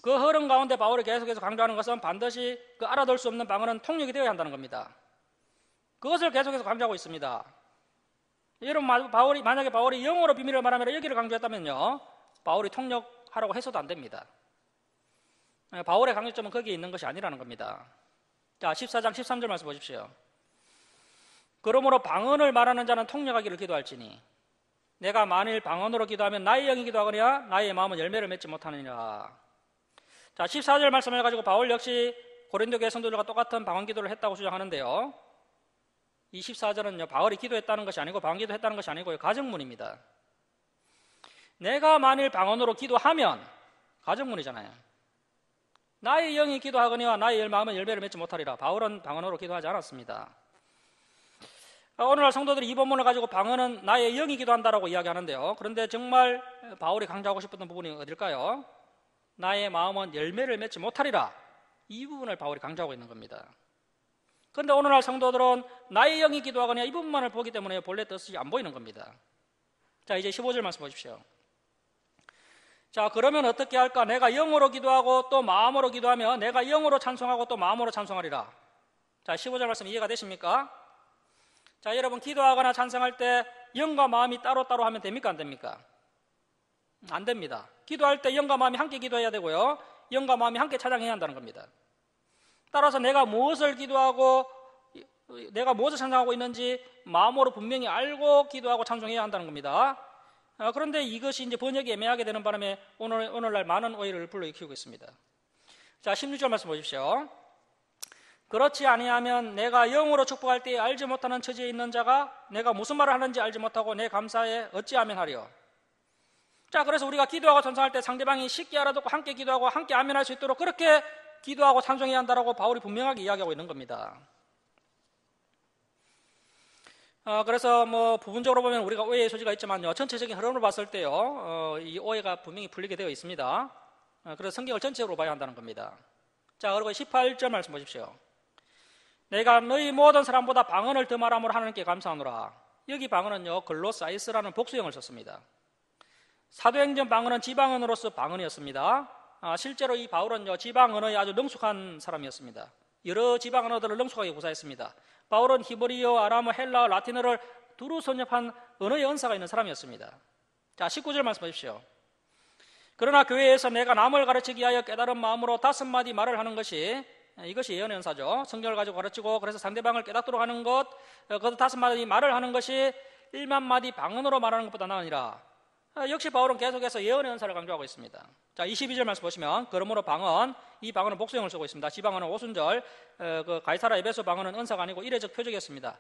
그 흐름 가운데 바울이 계속해서 강조하는 것은 반드시 그 알아들 수 없는 방언은 통역이 되어야 한다는 겁니다. 그것을 계속해서 강조하고 있습니다. 여러분 만약에 바울이 영어로 비밀을 말하면 여기를 강조했다면요, 바울이 통역하라고 해서도 안 됩니다. 바울의 강조점은 거기에 있는 것이 아니라는 겁니다. 자, 14장 13절 말씀 보십시오. 그러므로 방언을 말하는 자는 통역하기를 기도할지니 내가 만일 방언으로 기도하면 나의 영이 기도하거냐 나의 마음은 열매를 맺지 못하느니라. 자, 14절 말씀을 가지고 바울 역시 고린도 교회 성도들과 똑같은 방언 기도를 했다고 주장하는데요. 이 14절은요, 바울이 기도했다는 것이 아니고 방언 기도했다는 것이 아니고요, 가정문입니다. 내가 만일 방언으로 기도하면 가정문이잖아요. 나의 영이 기도하거니와 나의 마음은 열매를 맺지 못하리라. 바울은 방언으로 기도하지 않았습니다. 오늘날 성도들이 이 본문을 가지고 방언은 나의 영이 기도한다라고 이야기하는데요. 그런데 정말 바울이 강조하고 싶었던 부분이 어딜까요? 나의 마음은 열매를 맺지 못하리라. 이 부분을 바울이 강조하고 있는 겁니다. 그런데 오늘날 성도들은 나의 영이 기도하거나 이 부분만을 보기 때문에 본래 뜻이 안 보이는 겁니다. 자, 이제 15절 말씀 보십시오. 자, 그러면 어떻게 할까? 내가 영으로 기도하고 또 마음으로 기도하며 내가 영으로 찬송하고 또 마음으로 찬송하리라. 자, 15절 말씀 이해가 되십니까? 자, 여러분 기도하거나 찬송할 때 영과 마음이 따로따로 하면 됩니까? 안 됩니까? 안 됩니다. 기도할 때 영과 마음이 함께 기도해야 되고요, 영과 마음이 함께 찬양해야 한다는 겁니다. 따라서 내가 무엇을 기도하고 내가 무엇을 찬송하고 있는지 마음으로 분명히 알고 기도하고 찬송해야 한다는 겁니다. 그런데 이것이 이제 번역이 애매하게 되는 바람에 오늘날 많은 오해를 불러일으키고 있습니다. 자, 16절 말씀 보십시오. 그렇지 아니하면 내가 영으로 축복할 때에 알지 못하는 처지에 있는 자가 내가 무슨 말을 하는지 알지 못하고 내 감사에 어찌하면 하리요. 자, 그래서 우리가 기도하고 찬송할 때 상대방이 쉽게 알아듣고 함께 기도하고 함께 아멘할 수 있도록 그렇게 기도하고 찬송해야 한다라고 바울이 분명하게 이야기하고 있는 겁니다. 그래서 뭐 부분적으로 보면 우리가 오해의 소지가 있지만요, 전체적인 흐름을 봤을 때요, 이 오해가 분명히 풀리게 되어 있습니다. 그래서 성경을 전체적으로 봐야 한다는 겁니다. 자, 그리고 18절 말씀 보십시오. 내가 너희 모든 사람보다 방언을 더 말함으로 하나님께 감사하노라. 여기 방언은요, 글로사이스라는 복수형을 썼습니다. 사도행전 방언은 지방언어로서 방언이었습니다. 실제로 이 바울은요, 지방언어에 아주 능숙한 사람이었습니다. 여러 지방언어들을 능숙하게 구사했습니다. 바울은 히브리어, 아람어, 헬라어, 라틴어를 두루 선nhập한 언어의 은사가 있는 사람이었습니다. 자, 19절 말씀 보십시오. 그러나 교회에서 내가 남을 가르치기 위하여 깨달은 마음으로 5마디 말을 하는 것이, 이것이 예언의 은사죠. 성경을 가지고 가르치고 그래서 상대방을 깨닫도록 하는 것, 그 5마디 말을 하는 것이 1만 마디 방언으로 말하는 것보다 나으니라. 역시 바울은 계속해서 예언의 은사를 강조하고 있습니다. 자, 22절 말씀 보시면 그러므로 방언, 이 방언은 복수형을 쓰고 있습니다. 지방언은 오순절, 그 가이사라 에베소 방언은 은사가 아니고 이례적 표적이었습니다.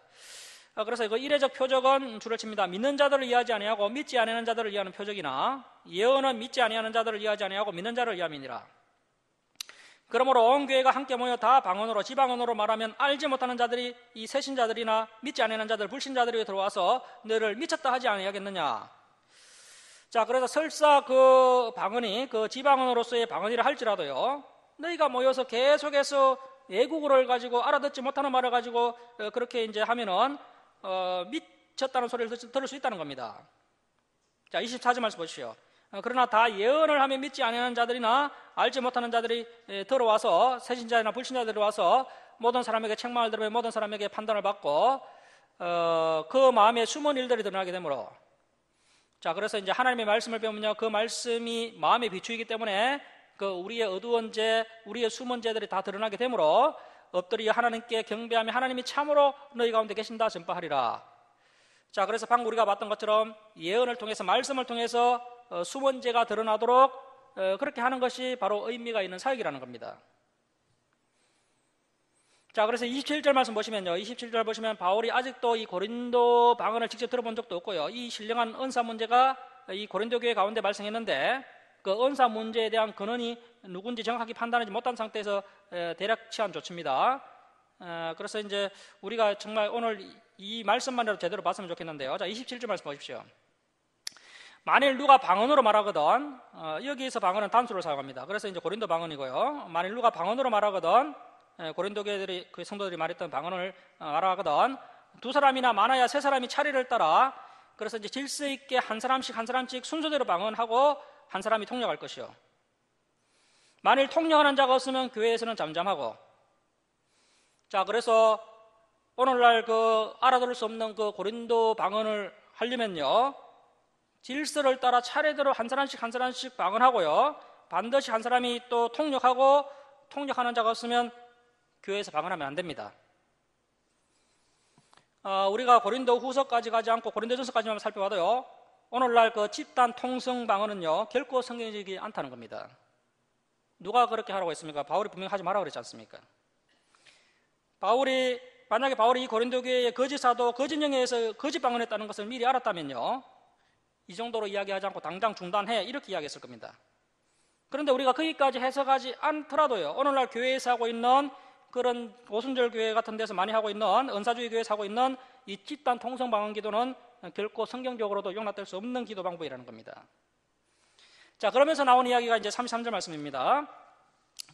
그래서 그 이례적 표적은 줄을 칩니다. 믿는 자들을 이해하지 아니하고 믿지 아니하는 자들을 이해하는 표적이나 예언은 믿지 아니하는 자들을 이해하지 아니하고 믿는 자를 이해함이니라. 그러므로 온 교회가 함께 모여 다 방언으로, 지방언으로 말하면 알지 못하는 자들이, 이 새신자들이나 믿지 않는 자들, 불신자들이 들어와서 너를 미쳤다 하지 아니하겠느냐. 자, 그래서 설사 그 방언이 그 지방언으로서의 방언이라 할지라도요, 너희가 모여서 계속해서 외국어를 가지고 알아듣지 못하는 말을 가지고 그렇게 이제 하면은 미쳤다는 소리를 들을 수 있다는 겁니다. 자, 24절 말씀 보십시오. 그러나 다 예언을 하며 믿지 않는 자들이나 알지 못하는 자들이 들어와서, 새신자나 불신자들이 와서 모든 사람에게 책망을 들으며 모든 사람에게 판단을 받고 그 마음에 숨은 일들이 드러나게 되므로, 자, 그래서 이제 하나님의 말씀을 배우면요, 그 말씀이 마음에 비추이기 때문에 그 우리의 어두운 죄, 우리의 숨은 죄들이 다 드러나게 되므로 엎드려 하나님께 경배하며 하나님이 참으로 너희 가운데 계신다 전파하리라. 자, 그래서 방금 우리가 봤던 것처럼 예언을 통해서, 말씀을 통해서 숨은 죄가 드러나도록 그렇게 하는 것이 바로 의미가 있는 사역이라는 겁니다. 자, 그래서 27절 말씀 보시면요, 27절 보시면 바울이 아직도 이 고린도 방언을 직접 들어본 적도 없고요, 이 신령한 은사 문제가 이 고린도 교회 가운데 발생했는데 그 은사 문제에 대한 근원이 누군지 정확하게 판단하지 못한 상태에서 대략 취한 조치입니다. 그래서 이제 우리가 정말 오늘 이 말씀만으로 제대로 봤으면 좋겠는데요. 자, 27절 말씀 보십시오. 만일 누가 방언으로 말하거든, 여기에서 방언은 단수를 사용합니다. 그래서 이제 고린도 방언이고요. 만일 누가 방언으로 말하거든, 고린도 교회들이, 그 성도들이 말했던 방언을 말하거든, 두 사람이나 많아야 세 사람이 차례를 따라, 그래서 이제 질서 있게 한 사람씩 순서대로 방언하고 한 사람이 통역할 것이요. 만일 통역하는 자가 없으면 교회에서는 잠잠하고. 자, 그래서 오늘날 그 알아들을 수 없는 그 고린도 방언을 하려면요, 질서를 따라 차례대로 한 사람씩 방언하고요, 반드시 한 사람이 또 통역하고, 통역하는 자가 없으면 교회에서 방언하면 안 됩니다. 우리가 고린도 후서까지 가지 않고 고린도전서까지만 살펴봐도요, 오늘날 그 집단 통성 방언은요, 결코 성경적이지 않다는 겁니다. 누가 그렇게 하라고 했습니까? 바울이 분명히 하지 말라고 그랬지 않습니까? 만약에 바울이 이 고린도 교회의 거짓 사도, 거짓 영예에서 거짓 방언했다는 것을 미리 알았다면요, 이 정도로 이야기하지 않고 당장 중단해, 이렇게 이야기했을 겁니다. 그런데 우리가 거기까지 해석하지 않더라도요, 오늘날 교회에서 하고 있는 그런 오순절 교회 같은 데서 많이 하고 있는, 은사주의 교회에서 하고 있는 이 집단 통성 방언 기도는 결코 성경적으로도 용납될 수 없는 기도 방법이라는 겁니다. 자, 그러면서 나온 이야기가 이제 33절 말씀입니다.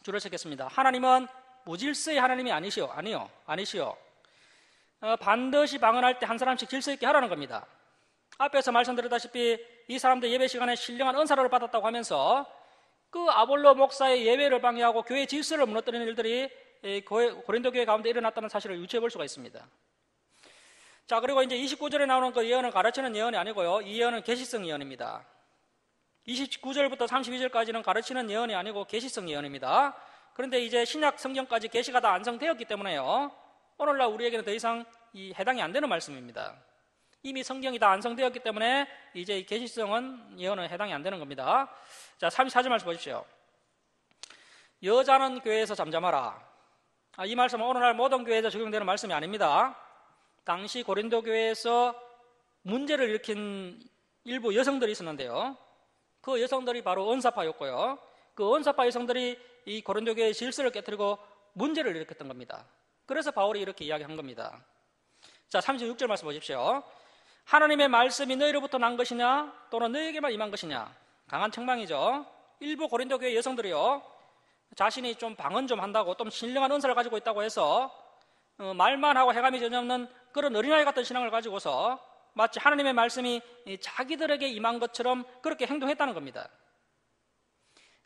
줄을 쳤겠습니다. 하나님은 무질서의 하나님이 아니시오. 반드시 방언할 때 한 사람씩 질서 있게 하라는 겁니다. 앞에서 말씀드렸다시피 이 사람들 예배 시간에 신령한 은사를 받았다고 하면서 그 아볼로 목사의 예배를 방해하고 교회 질서를 무너뜨리는 일들이 고린도 교회 가운데 일어났다는 사실을 유추해 볼 수가 있습니다. 자, 그리고 이제 29절에 나오는 그 예언은 가르치는 예언이 아니고요, 이 예언은 계시성 예언입니다. 29절부터 32절까지는 가르치는 예언이 아니고 계시성 예언입니다. 그런데 이제 신약 성경까지 계시가 다 완성되었기 때문에요, 오늘날 우리에게는 더 이상 해당이 안 되는 말씀입니다. 이미 성경이 다 완성되었기 때문에 이제 계시성은 예언은 해당이 안 되는 겁니다. 자, 34절 말씀 보십시오. 여자는 교회에서 잠잠하라. 이 말씀은 오늘날 모든 교회에서 적용되는 말씀이 아닙니다. 당시 고린도 교회에서 문제를 일으킨 일부 여성들이 있었는데요, 그 여성들이 바로 은사파였고요, 그 은사파 여성들이 이 고린도 교회의 질서를 깨뜨리고 문제를 일으켰던 겁니다. 그래서 바울이 이렇게 이야기한 겁니다. 자, 36절 말씀 보십시오. 하나님의 말씀이 너희로부터 난 것이냐, 또는 너희에게만 임한 것이냐. 강한 책망이죠. 일부 고린도 교회 여성들이요, 자신이 좀 방언 좀 한다고, 좀 신령한 은사를 가지고 있다고 해서 말만 하고 해감이 전혀 없는 그런 어린아이 같은 신앙을 가지고서 마치 하나님의 말씀이 자기들에게 임한 것처럼 그렇게 행동했다는 겁니다.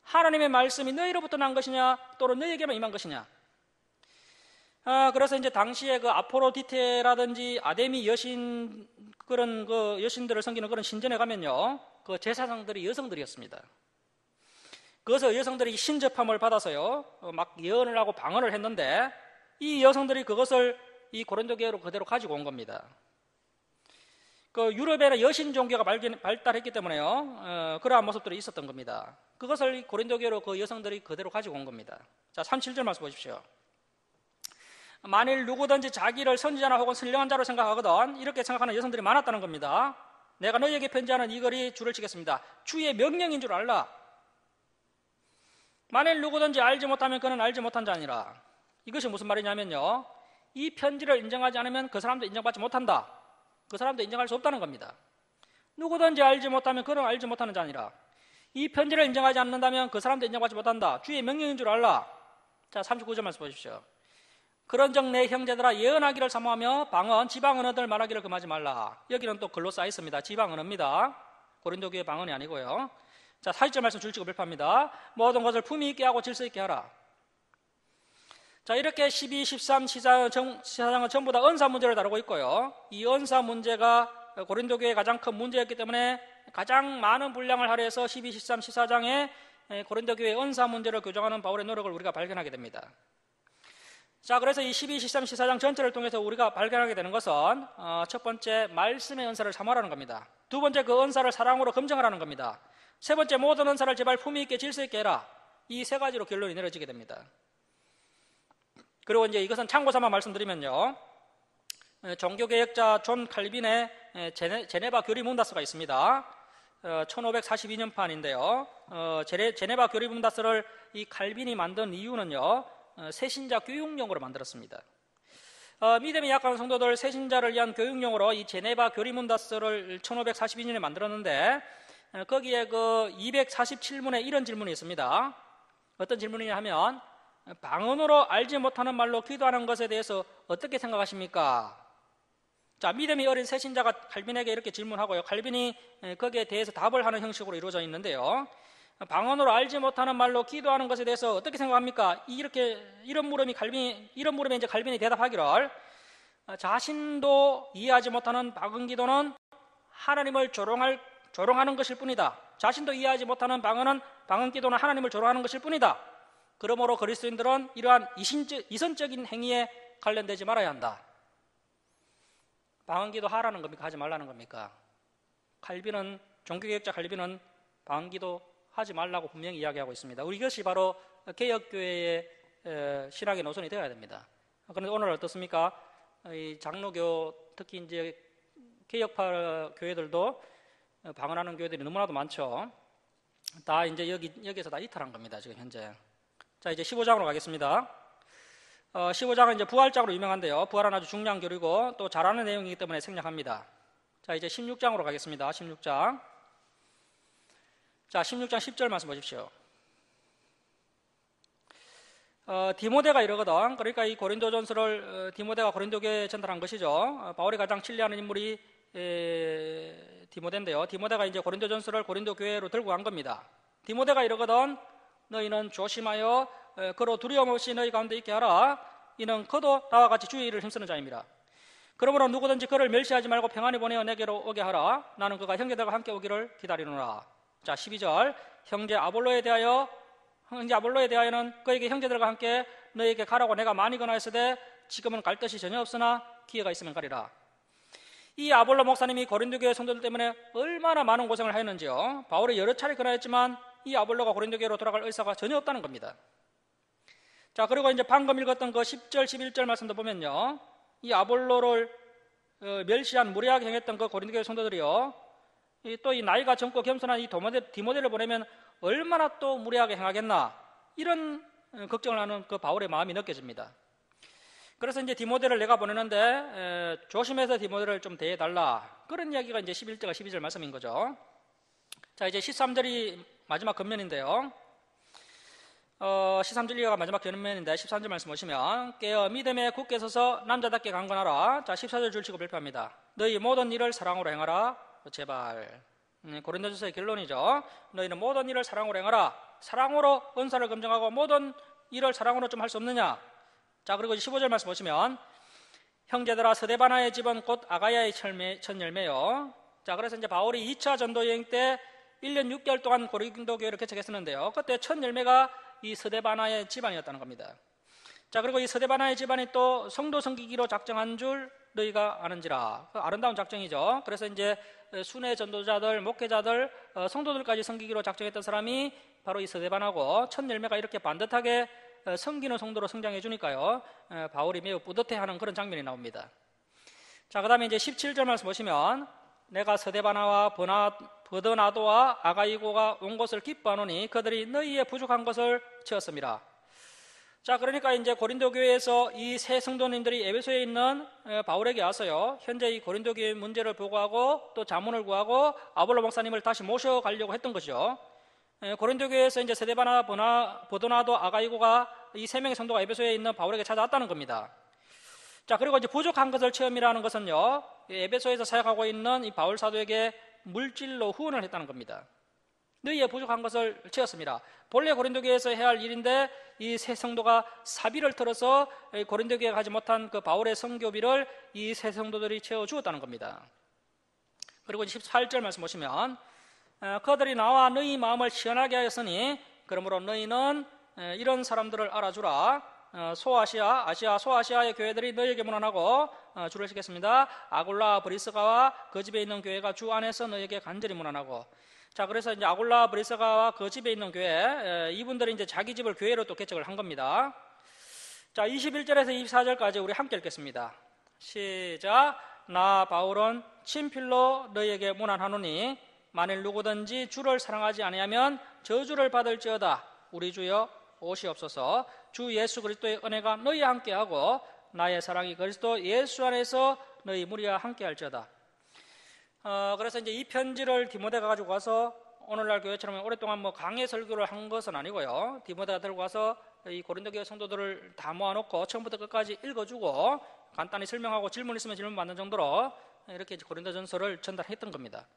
하나님의 말씀이 너희로부터 난 것이냐, 또는 너희에게만 임한 것이냐. 그래서 이제 당시에 그 아포로디테라든지 아데미 여신, 그런 그 여신들을 섬기는 그런 신전에 가면요, 그 제사장들이 여성들이었습니다. 그래서 여성들이 신접함을 받아서요, 막 예언을 하고 방언을 했는데 이 여성들이 그것을 이 고린도 교회로 그대로 가지고 온 겁니다. 그 유럽에는 여신 종교가 발달했기 때문에요, 그러한 모습들이 있었던 겁니다. 그것을 고린도 교회로 그 여성들이 그대로 가지고 온 겁니다. 자, 37절 말씀 보십시오. 만일 누구든지 자기를 선지자나 혹은 선량한 자로 생각하거든, 이렇게 생각하는 여성들이 많았다는 겁니다. 내가 너희에게 편지하는 이 글이 줄을 치겠습니다. 주의 명령인 줄 알라. 만일 누구든지 알지 못하면 그는 알지 못한 자니라. 이것이 무슨 말이냐면요, 이 편지를 인정하지 않으면 그 사람도 인정받지 못한다. 그 사람도 인정할 수 없다는 겁니다. 누구든지 알지 못하면 그는 알지 못하는 자니라. 이 편지를 인정하지 않는다면 그 사람도 인정받지 못한다. 주의 명령인 줄 알라. 자, 39절 말씀 보십시오. 그런즉 내 형제들아 예언하기를 사모하며 방언, 지방 언어들 말하기를 금하지 말라. 여기는 또 글로 써 있습니다. 지방 언어입니다. 고린도 교회 방언이 아니고요. 자, 40절 말씀 줄치고 별파입니다. 모든 것을 품위 있게 하고 질서 있게 하라. 자, 이렇게 12, 13 시사장은 전부 다 은사 문제를 다루고 있고요. 이 은사 문제가 고린도 교회의 가장 큰 문제였기 때문에 가장 많은 분량을 할애해서 12, 13 시사장에 고린도 교회의 은사 문제를 교정하는 바울의 노력을 우리가 발견하게 됩니다. 자, 그래서 이 12, 13 시사장 전체를 통해서 우리가 발견하게 되는 것은 첫 번째, 말씀의 은사를 사모하라는 겁니다. 두 번째, 그 은사를 사랑으로 검증하라는 겁니다. 세 번째, 모든 은사를 제발 품위 있게 질서 있게 해라. 이 세 가지로 결론이 내려지게 됩니다. 그리고 이제 이것은 참고삼아 말씀드리면요, 종교개혁자 존 칼빈의 제네바 교리문다스가 있습니다. 1542년판인데요. 제네바 교리문다스를 이 칼빈이 만든 이유는요, 새신자 교육용으로 만들었습니다. 믿음이 약한 성도들 새신자를 위한 교육용으로 이 제네바 교리문다스를 1542년에 만들었는데, 거기에 그 247문에 이런 질문이 있습니다. 어떤 질문이냐 하면, 방언으로 알지 못하는 말로 기도하는 것에 대해서 어떻게 생각하십니까? 자, 믿음이 어린 새신자가 칼빈에게 이렇게 질문하고요, 칼빈이 거기에 대해서 답을 하는 형식으로 이루어져 있는데요, 방언으로 알지 못하는 말로 기도하는 것에 대해서 어떻게 생각합니까? 이런 물음에 이제 칼빈이 대답하기를, 자신도 이해하지 못하는 방언 기도는 하나님을 조롱하는 것일 뿐이다. 자신도 이해하지 못하는 방언 기도는 하나님을 조롱하는 것일 뿐이다. 그러므로 그리스도인들은 이러한 이선적인 행위에 관련되지 말아야 한다. 방언 기도 하라는 겁니까? 하지 말라는 겁니까? 종교개혁자 칼빈은 방언 기도 하지 말라고 분명히 이야기하고 있습니다. 이것이 바로 개혁교회의 신학의 노선이 되어야 됩니다. 그런데 오늘 어떻습니까? 이 장로교, 특히 이제 개혁파 교회들도 방언하는 교회들이 너무나도 많죠. 다 이제 여기서 다 이탈한 겁니다, 지금 현재. 자, 이제 15장으로 가겠습니다. 15장은 이제 부활장으로 유명한데요, 부활은 아주 중요한 교리고 또 잘하는 내용이기 때문에 생략합니다. 자, 이제 16장으로 가겠습니다. 16장. 자, 16장 10절 말씀 보십시오. 디모데가 이러거든. 그러니까 이 고린도전서를 디모데가 고린도교회에 전달한 것이죠. 바울이 가장 신뢰하는 인물이 디모데인데요. 디모데가 이제 고린도전서를 고린도교회로 들고 간 겁니다. 디모데가 이러거든. 너희는 조심하여 그로 두려움 없이 너희 가운데 있게 하라. 이는 그도 나와 같이 주의 일을 힘쓰는 자입니다. 그러므로 누구든지 그를 멸시하지 말고 평안히 보내어 내게로 오게 하라. 나는 그가 형제들과 함께 오기를 기다리노라. 자, 12절. 형제 아볼로에 대하여는 그에게 형제들과 함께 너에게 가라고 내가 많이 권하였으되 지금은 갈 뜻이 전혀 없으나 기회가 있으면 가리라. 이 아볼로 목사님이 고린도교회 성도들 때문에 얼마나 많은 고생을 하였는지요. 바울이 여러 차례 권하였지만 이 아볼로가 고린도교회로 돌아갈 의사가 전혀 없다는 겁니다. 자, 그리고 이제 방금 읽었던 그 10절, 11절 말씀도 보면요, 이 아볼로를 멸시한 무례하게 행했던 그 고린도교회 성도들이요, 또 이 나이가 젊고 겸손한 이 디모데를 보내면 얼마나 또 무례하게 행하겠나, 이런 걱정을 하는 그 바울의 마음이 느껴집니다. 그래서 이제 디모데를 내가 보내는데 조심해서 디모데를 좀 대해달라, 그런 이야기가 이제 11절과 12절 말씀인 거죠. 자, 이제 13절이 마지막 겉면인데요. 13절 이하가 마지막 겉면인데 13절 말씀 보시면, 깨어 믿음에 굳게 서서 남자답게 강건하라. 자, 14절 줄치고 발표합니다. 너희 모든 일을 사랑으로 행하라. 제발. 고린도전서의 결론이죠. 너희는 모든 일을 사랑으로 행하라. 사랑으로 은사를 검증하고 모든 일을 사랑으로 좀 할 수 없느냐. 자, 그리고 15절 말씀 보시면, 형제들아 스데바나의 집은 곧 아가야의 첫 열매요. 자, 그래서 이제 바울이 2차 전도 여행 때 1년 6개월 동안 고린도 교회를 개척했었는데요, 그때 첫 열매가 이 스데바나의 집안이었다는 겁니다. 자, 그리고 이 스데바나의 집안이 또 성도 섬기기로 작정한 줄 너희가 아는지라. 아름다운 작정이죠. 그래서 이제 순회 전도자들, 목회자들, 성도들까지 섬기기로 작정했던 사람이 바로 이 스데바나고, 첫 열매가 이렇게 반듯하게 섬기는 성도로 성장해 주니까요, 바울이 매우 뿌듯해하는 그런 장면이 나옵니다. 자, 그 다음에 이제 17절 말씀 보시면, 내가 스데바나와 버드나도와 아가이고가 온 것을 기뻐하노니 그들이 너희의 부족한 것을 채웠습니다. 자, 그러니까 이제 고린도 교회에서 이 새 성도님들이 에베소에 있는 바울에게 와서요, 현재 이 고린도 교회 문제를 보고하고 또 자문을 구하고 아볼로 목사님을 다시 모셔가려고 했던 것이죠. 고린도 교회에서 이제 세데바나, 버드나도, 아가이고가 이 세 명의 성도가 에베소에 있는 바울에게 찾아왔다는 겁니다. 자, 그리고 이제 부족한 것을 체험이라는 것은요, 에베소에서 사역하고 있는 이 바울 사도에게 물질로 후원을 했다는 겁니다. 너희의 부족한 것을 채웠습니다. 본래 고린도 교회에서 해야 할 일인데 이 새 성도가 사비를 틀어서 고린도 교회가 하지 못한 그 바울의 선교비를 이 새 성도들이 채워 주었다는 겁니다. 그리고 18절 말씀 보시면 그들이 나와 너희 마음을 시원하게 하였으니 그러므로 너희는 이런 사람들을 알아주라. 아시아 소아시아의 교회들이 너희에게 문안하고 주를 시켰습니다. 아골라 브리스가와 그 집에 있는 교회가 주 안에서 너희에게 간절히 문안하고. 자, 그래서 이제 아골라 브리스가와 그 집에 있는 교회, 이분들이 이제 자기 집을 교회로 또 개척을 한 겁니다. 자, 21절에서 24절까지 우리 함께 읽겠습니다. 시작. 나 바울은 친필로 너희에게 문안하노니 만일 누구든지 주를 사랑하지 아니하면 저주를 받을지어다. 우리 주여 오시옵소서. 주 예수 그리스도의 은혜가 너희와 함께하고 나의 사랑이 그리스도 예수 안에서 너희 무리와 함께할지어다. 그래서 이제 이 편지를 디모데가 가지고 와서 오늘날 교회처럼 오랫동안 뭐 강해 설교를 한 것은 아니고요. 디모데가 들고 와서 이 고린도 교회 성도들을 다 모아놓고 처음부터 끝까지 읽어주고 간단히 설명하고 질문 있으면 질문 받는 정도로 이렇게 이제 고린도전서를 전달했던 겁니다.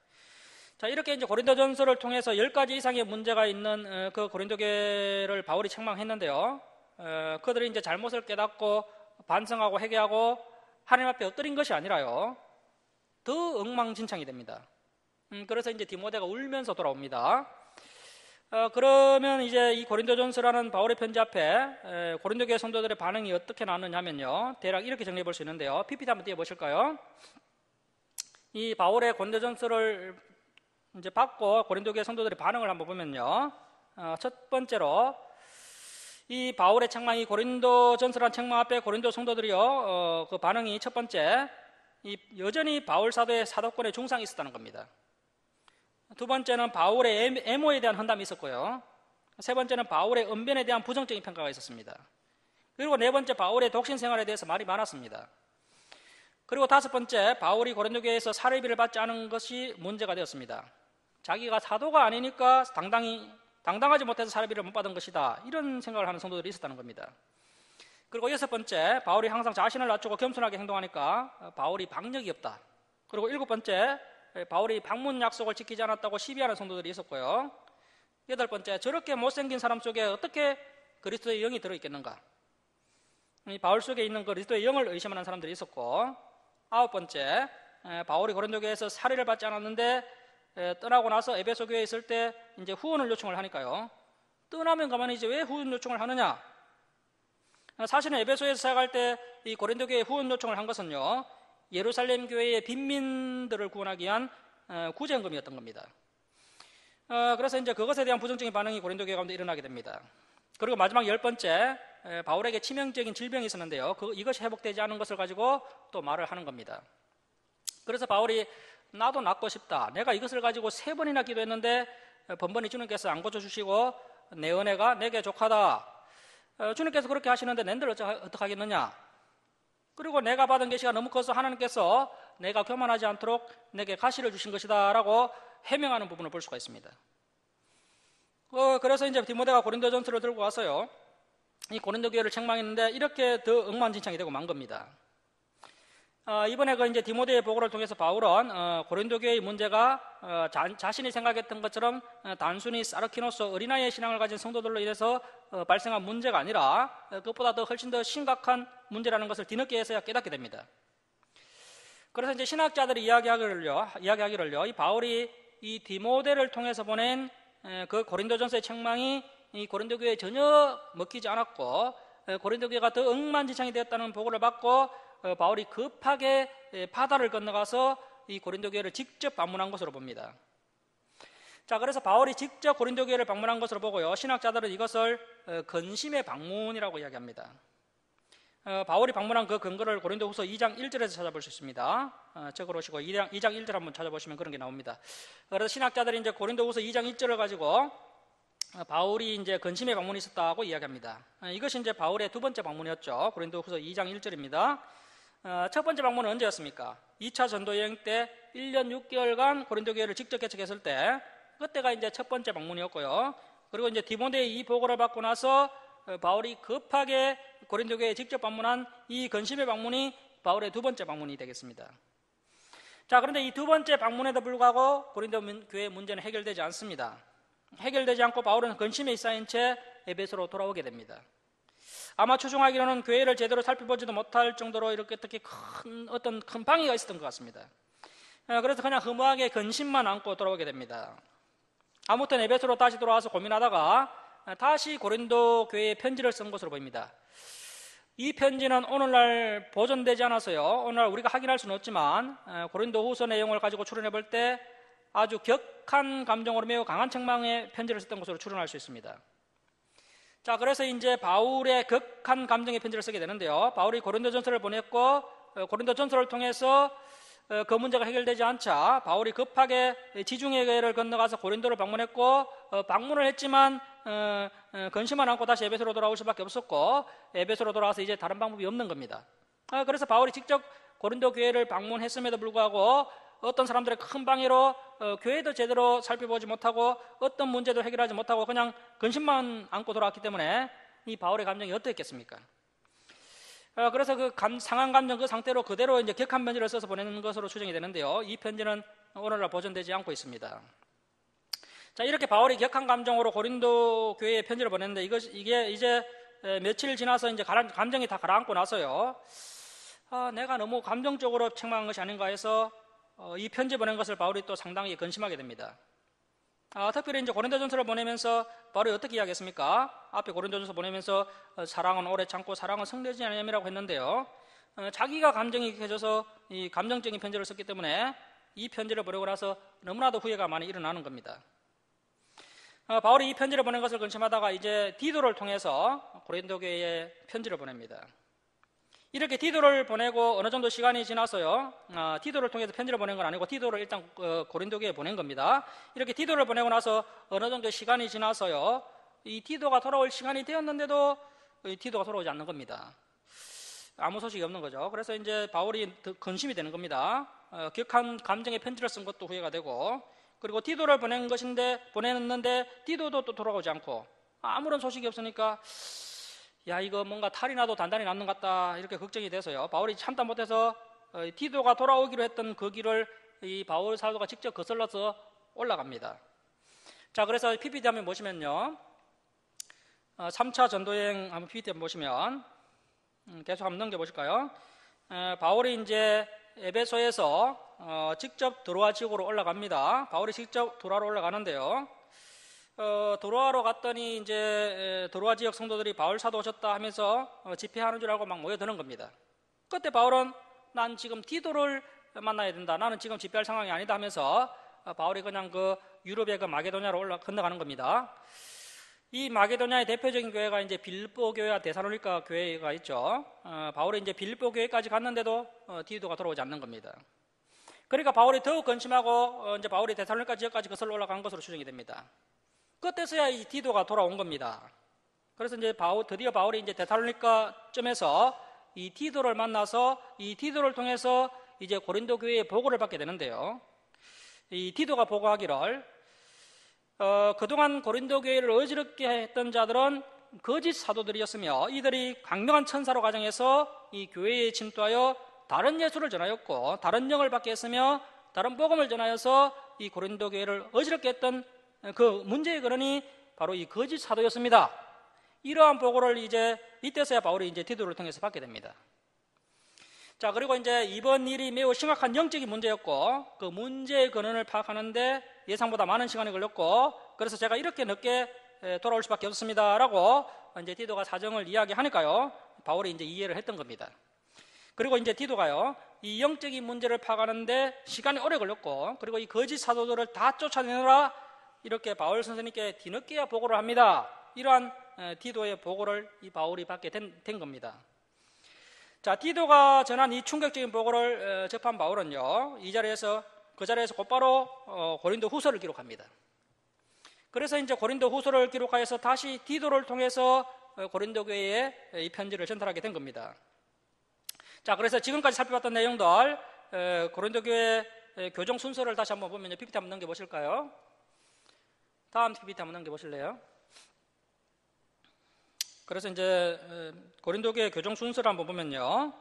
자, 이렇게 이제 고린도전서를 통해서 10가지 이상의 문제가 있는 그 고린도 교회를 바울이 책망했는데요. 그들이 이제 잘못을 깨닫고 반성하고 회개하고 하나님 앞에 엎드린 것이 아니라요, 더 엉망진창이 됩니다. 그래서 이제 디모데가 울면서 돌아옵니다. 그러면 이제 이 고린도전서라는 바울의 편지 앞에 고린도 교회 성도들의 반응이 어떻게 나왔느냐면요, 대략 이렇게 정리해 볼 수 있는데요. PPT 한번 띄워 보실까요? 이 바울의 고린도전서를 이제 받고 고린도 교회 성도들의 반응을 한번 보면요, 첫 번째로 이 바울의 책망이 고린도전서라는 책망 앞에 고린도 성도들이요, 그 반응이 첫 번째, 여전히 바울 사도의 사도권에 중상이 있었다는 겁니다. 두 번째는 바울의 애모에 대한 헌담이 있었고요. 세 번째는 바울의 언변에 대한 부정적인 평가가 있었습니다. 그리고 네 번째, 바울의 독신 생활에 대해서 말이 많았습니다. 그리고 다섯 번째, 바울이 고린도 교회에서 사례비를 받지 않은 것이 문제가 되었습니다. 자기가 사도가 아니니까 당당하지 못해서 사례비를 못 받은 것이다, 이런 생각을 하는 성도들이 있었다는 겁니다. 그리고 여섯 번째, 바울이 항상 자신을 낮추고 겸손하게 행동하니까 바울이 박력이 없다. 그리고 일곱 번째, 바울이 방문 약속을 지키지 않았다고 시비하는 성도들이 있었고요. 여덟 번째, 저렇게 못생긴 사람 속에 어떻게 그리스도의 영이 들어있겠는가, 이 바울 속에 있는 그리스도의 영을 의심하는 사람들이 있었고, 아홉 번째, 바울이 고린도 교회에서 사례를 받지 않았는데 떠나고 나서 에베소 교회에 있을 때 이제 후원을 요청을 하니까요, 떠나면 가만히 이제 왜 후원 요청을 하느냐. 사실은 에베소에서 사역할 때 이 고린도 교회에 후원 요청을 한 것은요, 예루살렘 교회의 빈민들을 구원하기 위한 구제헌금이었던 겁니다. 그래서 이제 그것에 대한 부정적인 반응이 고린도 교회 가운데 일어나게 됩니다. 그리고 마지막 열 번째, 바울에게 치명적인 질병이 있었는데요, 이것이 회복되지 않은 것을 가지고 또 말을 하는 겁니다. 그래서 바울이 나도 낫고 싶다. 내가 이것을 가지고 3번이나 기도했는데 번번이 주님께서 안 고쳐주시고 내 은혜가 내게 족하다. 주님께서 그렇게 하시는데 낸들 어떡하겠느냐. 그리고 내가 받은 계시가 너무 커서 하나님께서 내가 교만하지 않도록 내게 가시를 주신 것이다 라고 해명하는 부분을 볼 수가 있습니다. 그래서 이제 디모데가 고린도전서를 들고 와서요, 이 고린도 교회를 책망했는데 이렇게 더 엉망진창이 되고 만 겁니다. 이번에 그 이제 디모데의 보고를 통해서 바울은 고린도 교회의 문제가 자신이 생각했던 것처럼 단순히 사르키노스 어린아이의 신앙을 가진 성도들로 인해서 발생한 문제가 아니라 그것보다 훨씬 더 심각한 문제라는 것을 뒤늦게서야 깨닫게 됩니다. 그래서 이제 신학자들이 이야기하기를요, 이 바울이 이 디모데를 통해서 보낸 그 고린도전서의 책망이 이 고린도 교회에 전혀 먹히지 않았고 고린도 교회가 더 엉망진창이 되었다는 보고를 받고 바울이 급하게 바다를 건너가서 이 고린도 교회를 직접 방문한 것으로 봅니다. 자, 그래서 바울이 직접 고린도 교회를 방문한 것으로 보고요, 신학자들은 이것을 근심의 방문이라고 이야기합니다. 바울이 방문한 그 근거를 고린도후서 2장 1절에서 찾아볼 수 있습니다. 적어놓으시고 2장 1절 한번 찾아보시면 그런 게 나옵니다. 그래서 신학자들이 이제 고린도후서 2장 1절을 가지고 바울이 이제 근심의 방문이 있었다고 이야기합니다. 이것이 이제 바울의 두 번째 방문이었죠. 고린도후서 2장 1절입니다. 첫 번째 방문은 언제였습니까? 2차 전도 여행 때 1년 6개월간 고린도 교회를 직접 개척했을 때, 그때가 이제 첫 번째 방문이었고요. 그리고 이제 디모데의 이 보고를 받고 나서 바울이 급하게 고린도 교회에 직접 방문한 이 근심의 방문이 바울의 두 번째 방문이 되겠습니다. 자, 그런데 이 두 번째 방문에도 불구하고 고린도 교회의 문제는 해결되지 않습니다. 해결되지 않고 바울은 근심에 쌓인 채 에베소로 돌아오게 됩니다. 아마 추정하기로는 교회를 제대로 살펴보지도 못할 정도로 이렇게 특히 어떤 큰 방해가 있었던 것 같습니다. 그래서 그냥 허무하게 근심만 안고 돌아오게 됩니다. 아무튼 에베소로 다시 돌아와서 고민하다가 다시 고린도 교회에 편지를 쓴 것으로 보입니다. 이 편지는 오늘날 보존되지 않아서요, 오늘날 우리가 확인할 수는 없지만 고린도 후서 내용을 가지고 추론해 볼 때 아주 격한 감정으로 매우 강한 책망의 편지를 썼던 것으로 추론할 수 있습니다. 자, 그래서 이제 바울의 극한 감정의 편지를 쓰게 되는데요, 바울이 고린도전서를 보냈고 고린도전서를 통해서 그 문제가 해결되지 않자 바울이 급하게 지중해 교회를 건너가서 고린도를 방문했고 방문을 했지만 근심만 안고 다시 에베소로 돌아올 수밖에 없었고, 에베소로 돌아와서 이제 다른 방법이 없는 겁니다. 그래서 바울이 직접 고린도 교회를 방문했음에도 불구하고 어떤 사람들의 큰 방해로 교회도 제대로 살펴보지 못하고 어떤 문제도 해결하지 못하고 그냥 근심만 안고 돌아왔기 때문에 이 바울의 감정이 어떻겠습니까? 그래서 그 상한 감정 그 상태로 그대로 이제 격한 편지를 써서 보내는 것으로 추정이 되는데요, 이 편지는 오늘날 보존되지 않고 있습니다. 자, 이렇게 바울이 격한 감정으로 고린도 교회에 편지를 보냈는데 이게 이제 며칠 지나서 이제 감정이 다 가라앉고 나서요, 내가 너무 감정적으로 책망한 것이 아닌가 해서 이 편지 보낸 것을 바울이 또 상당히 근심하게 됩니다. 특별히 이제 고린도전서를 보내면서 바울이 어떻게 이야기했습니까? 앞에 고린도전서 보내면서 사랑은 오래 참고 사랑은 성내지 않음이라고 했는데요, 자기가 감정이 격해져서 이 감정적인 편지를 썼기 때문에 이 편지를 보내고 나서 너무나도 후회가 많이 일어나는 겁니다. 바울이 이 편지를 보낸 것을 근심하다가 이제 디도를 통해서 고린도 교회에 편지를 보냅니다. 이렇게 디도를 보내고 어느 정도 시간이 지나서요, 디도를 통해서 편지를 보낸 건 아니고 디도를 일단 고린도 교회에 보낸 겁니다. 이렇게 디도를 보내고 나서 어느 정도 시간이 지나서요, 이 디도가 돌아올 시간이 되었는데도 디도가 돌아오지 않는 겁니다. 아무 소식이 없는 거죠. 그래서 이제 바울이 근심이 되는 겁니다. 격한 감정의 편지를 쓴 것도 후회가 되고, 그리고 디도를 보냈는데 디도도 또 돌아오지 않고 아무런 소식이 없으니까 야, 이거 뭔가 탈이 나도 단단히 남는 것 같다, 이렇게 걱정이 돼서요, 바울이 참다 못해서 디도가 돌아오기로 했던 그 길을 이 바울 사도가 직접 거슬러서 올라갑니다. 자, 그래서 PPT 한번 보시면요, 3차 전도여행 한번 PPT 한번 보시면 계속 한번 넘겨보실까요? 바울이 이제 에베소에서 직접 드로아 지역으로 올라갑니다. 바울이 직접 드로아로 올라가는데요, 드로아로 갔더니 이제 드로아 지역 성도들이 바울 사도 오셨다 하면서 집회하는 줄 알고 막 모여드는 겁니다. 그때 바울은 난 지금 디도를 만나야 된다, 나는 지금 집회할 상황이 아니다 하면서 바울이 그냥 그 유럽의 그 마게도냐로 건너가는 겁니다. 이 마게도냐의 대표적인 교회가 이제 빌보 교회와 데살로니가 교회가 있죠. 바울이 이제 빌보 교회까지 갔는데도 디도가 돌아오지 않는 겁니다. 그러니까 바울이 더욱 근심하고 이제 바울이 데살로니가 지역까지 거슬러 올라간 것으로 추정이 됩니다. 그때서야 이 디도가 돌아온 겁니다. 그래서 이제 드디어 바울이 이제 데살로니가쯤에서 이 디도를 만나서 이 디도를 통해서 이제 고린도 교회에 보고를 받게 되는데요, 이 디도가 보고하기를 그동안 고린도 교회를 어지럽게 했던 자들은 거짓 사도들이었으며 이들이 강력한 천사로 가정해서 이 교회에 침투하여 다른 예수를 전하였고 다른 영을 받게 했으며 다른 복음을 전하여서 이 고린도 교회를 어지럽게 했던 그 문제의 근원이 바로 이 거짓 사도였습니다. 이러한 보고를 이제 이때서야 바울이 이제 디도를 통해서 받게 됩니다. 자, 그리고 이제 이번 일이 매우 심각한 영적인 문제였고 그 문제의 근원을 파악하는데 예상보다 많은 시간이 걸렸고, 그래서 제가 이렇게 늦게 돌아올 수밖에 없습니다라고 이제 디도가 사정을 이야기하니까요, 바울이 이제 이해를 했던 겁니다. 그리고 이제 디도가요, 이 영적인 문제를 파악하는데 시간이 오래 걸렸고, 그리고 이 거짓 사도들을 다 쫓아내느라 이렇게 바울 선생님께 뒤늦게야 보고를 합니다. 이러한 디도의 보고를 이 바울이 받게 된 겁니다. 자, 디도가 전한 이 충격적인 보고를 접한 바울은요, 그 자리에서 곧바로 고린도 후서를 기록합니다. 그래서 이제 고린도 후서를 기록하여서 다시 디도를 통해서 고린도 교회에 이 편지를 전달하게 된 겁니다. 자, 그래서 지금까지 살펴봤던 내용들, 고린도 교회 교정 순서를 다시 한번 보면요, PPT 한번 넘겨보실까요? 다음 PPT 한번 넘겨보실래요? 그래서 이제 고린도 교회 교정 순서를 한번 보면요,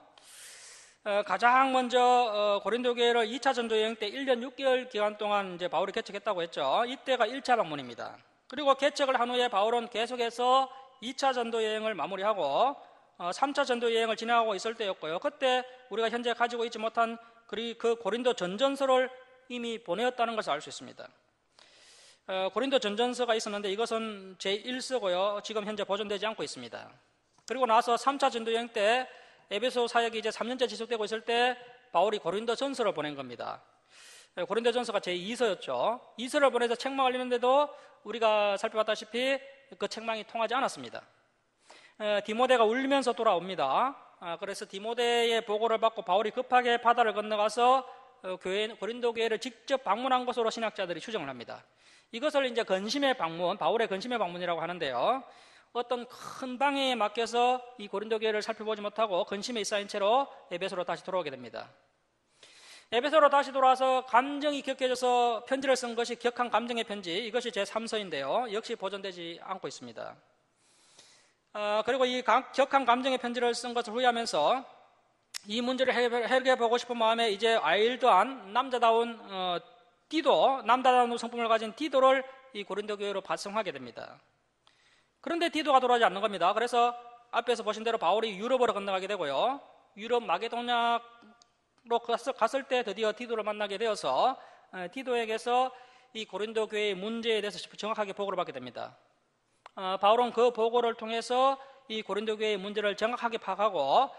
가장 먼저 고린도 교회를 2차 전도 여행 때 1년 6개월 기간 동안 이제 바울이 개척했다고 했죠. 이때가 1차 방문입니다. 그리고 개척을 한 후에 바울은 계속해서 2차 전도 여행을 마무리하고 3차 전도 여행을 진행하고 있을 때였고요. 그때 우리가 현재 가지고 있지 못한 그 고린도 전전서를 이미 보내었다는 것을 알 수 있습니다. 고린도 전전서가 있었는데 이것은 제1서고요. 지금 현재 보존되지 않고 있습니다. 그리고 나서 3차 전도 여행 때 에베소 사역이 이제 3년째 지속되고 있을 때 바울이 고린도 전서를 보낸 겁니다. 고린도 전서가 제2서였죠. 2서를 보내서 책망을 읽는데도 우리가 살펴봤다시피 그 책망이 통하지 않았습니다. 디모데가 울면서 돌아옵니다. 그래서 디모데의 보고를 받고 바울이 급하게 바다를 건너가서 고린도 교회를 직접 방문한 것으로 신학자들이 추정을 합니다. 이것을 이제 근심의 방문, 바울의 근심의 방문이라고 하는데요. 어떤 큰 방해에 맡겨서 이 고린도 교회를 살펴보지 못하고 근심에 쌓인 채로 에베소로 다시 돌아오게 됩니다. 에베소로 다시 돌아와서 감정이 격해져서 편지를 쓴 것이 격한 감정의 편지, 이것이 제3서인데요. 역시 보존되지 않고 있습니다. 그리고 이 격한 감정의 편지를 쓴 것을 후회하면서 이 문제를 해결해보고 싶은 마음에 이제 와일드한 남자다운 남자다운 성품을 가진 디도를 이 고린도 교회로 파송하게 됩니다. 그런데 디도가 돌아오지 않는 겁니다. 그래서 앞에서 보신 대로 바울이 유럽으로 건너가게 되고요. 유럽 마게도냐로 갔을 때 드디어 디도를 만나게 되어서 디도에게서 이 고린도 교회의 문제에 대해서 정확하게 보고를 받게 됩니다. 바울은 그 보고를 통해서 이 고린도 교회의 문제를 정확하게 파악하고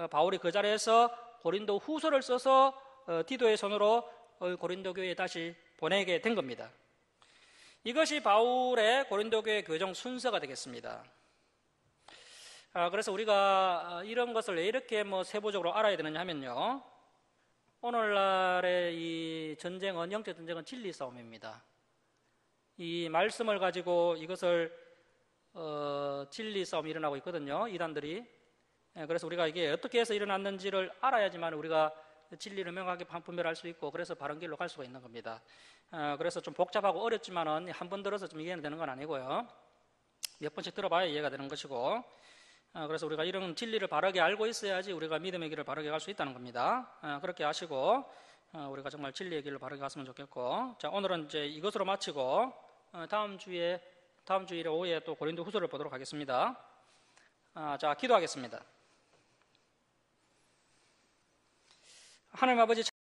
바울이 그 자리에서 고린도 후서를 써서 디도의 손으로 고린도 교회에 다시 보내게 된 겁니다. 이것이 바울의 고린도 교회 교정 순서가 되겠습니다. 그래서 우리가 이런 것을 왜 이렇게 세부적으로 알아야 되느냐 하면요, 오늘날의 이 전쟁은, 영적 전쟁은 진리 싸움입니다. 이 말씀을 가지고 이것을 진리 싸움이 일어나고 있거든요, 이단들이. 그래서 우리가 이게 어떻게 해서 일어났는지를 알아야지만 우리가 진리를 명확하게 분별할 수 있고, 그래서 바른 길로 갈 수가 있는 겁니다. 그래서 좀 복잡하고 어렵지만은 한 번 들어서 좀 이해는 되는 건 아니고요. 몇 번씩 들어봐야 이해가 되는 것이고, 그래서 우리가 이런 진리를 바르게 알고 있어야지 우리가 믿음의 길을 바르게 갈 수 있다는 겁니다. 그렇게 아시고 우리가 정말 진리의 길을 바르게 갔으면 좋겠고, 자, 오늘은 이제 이것으로 마치고 다음 주일에 오후에 또 고린도 후서를 보도록 하겠습니다. 자, 기도하겠습니다. 하나님 아버지,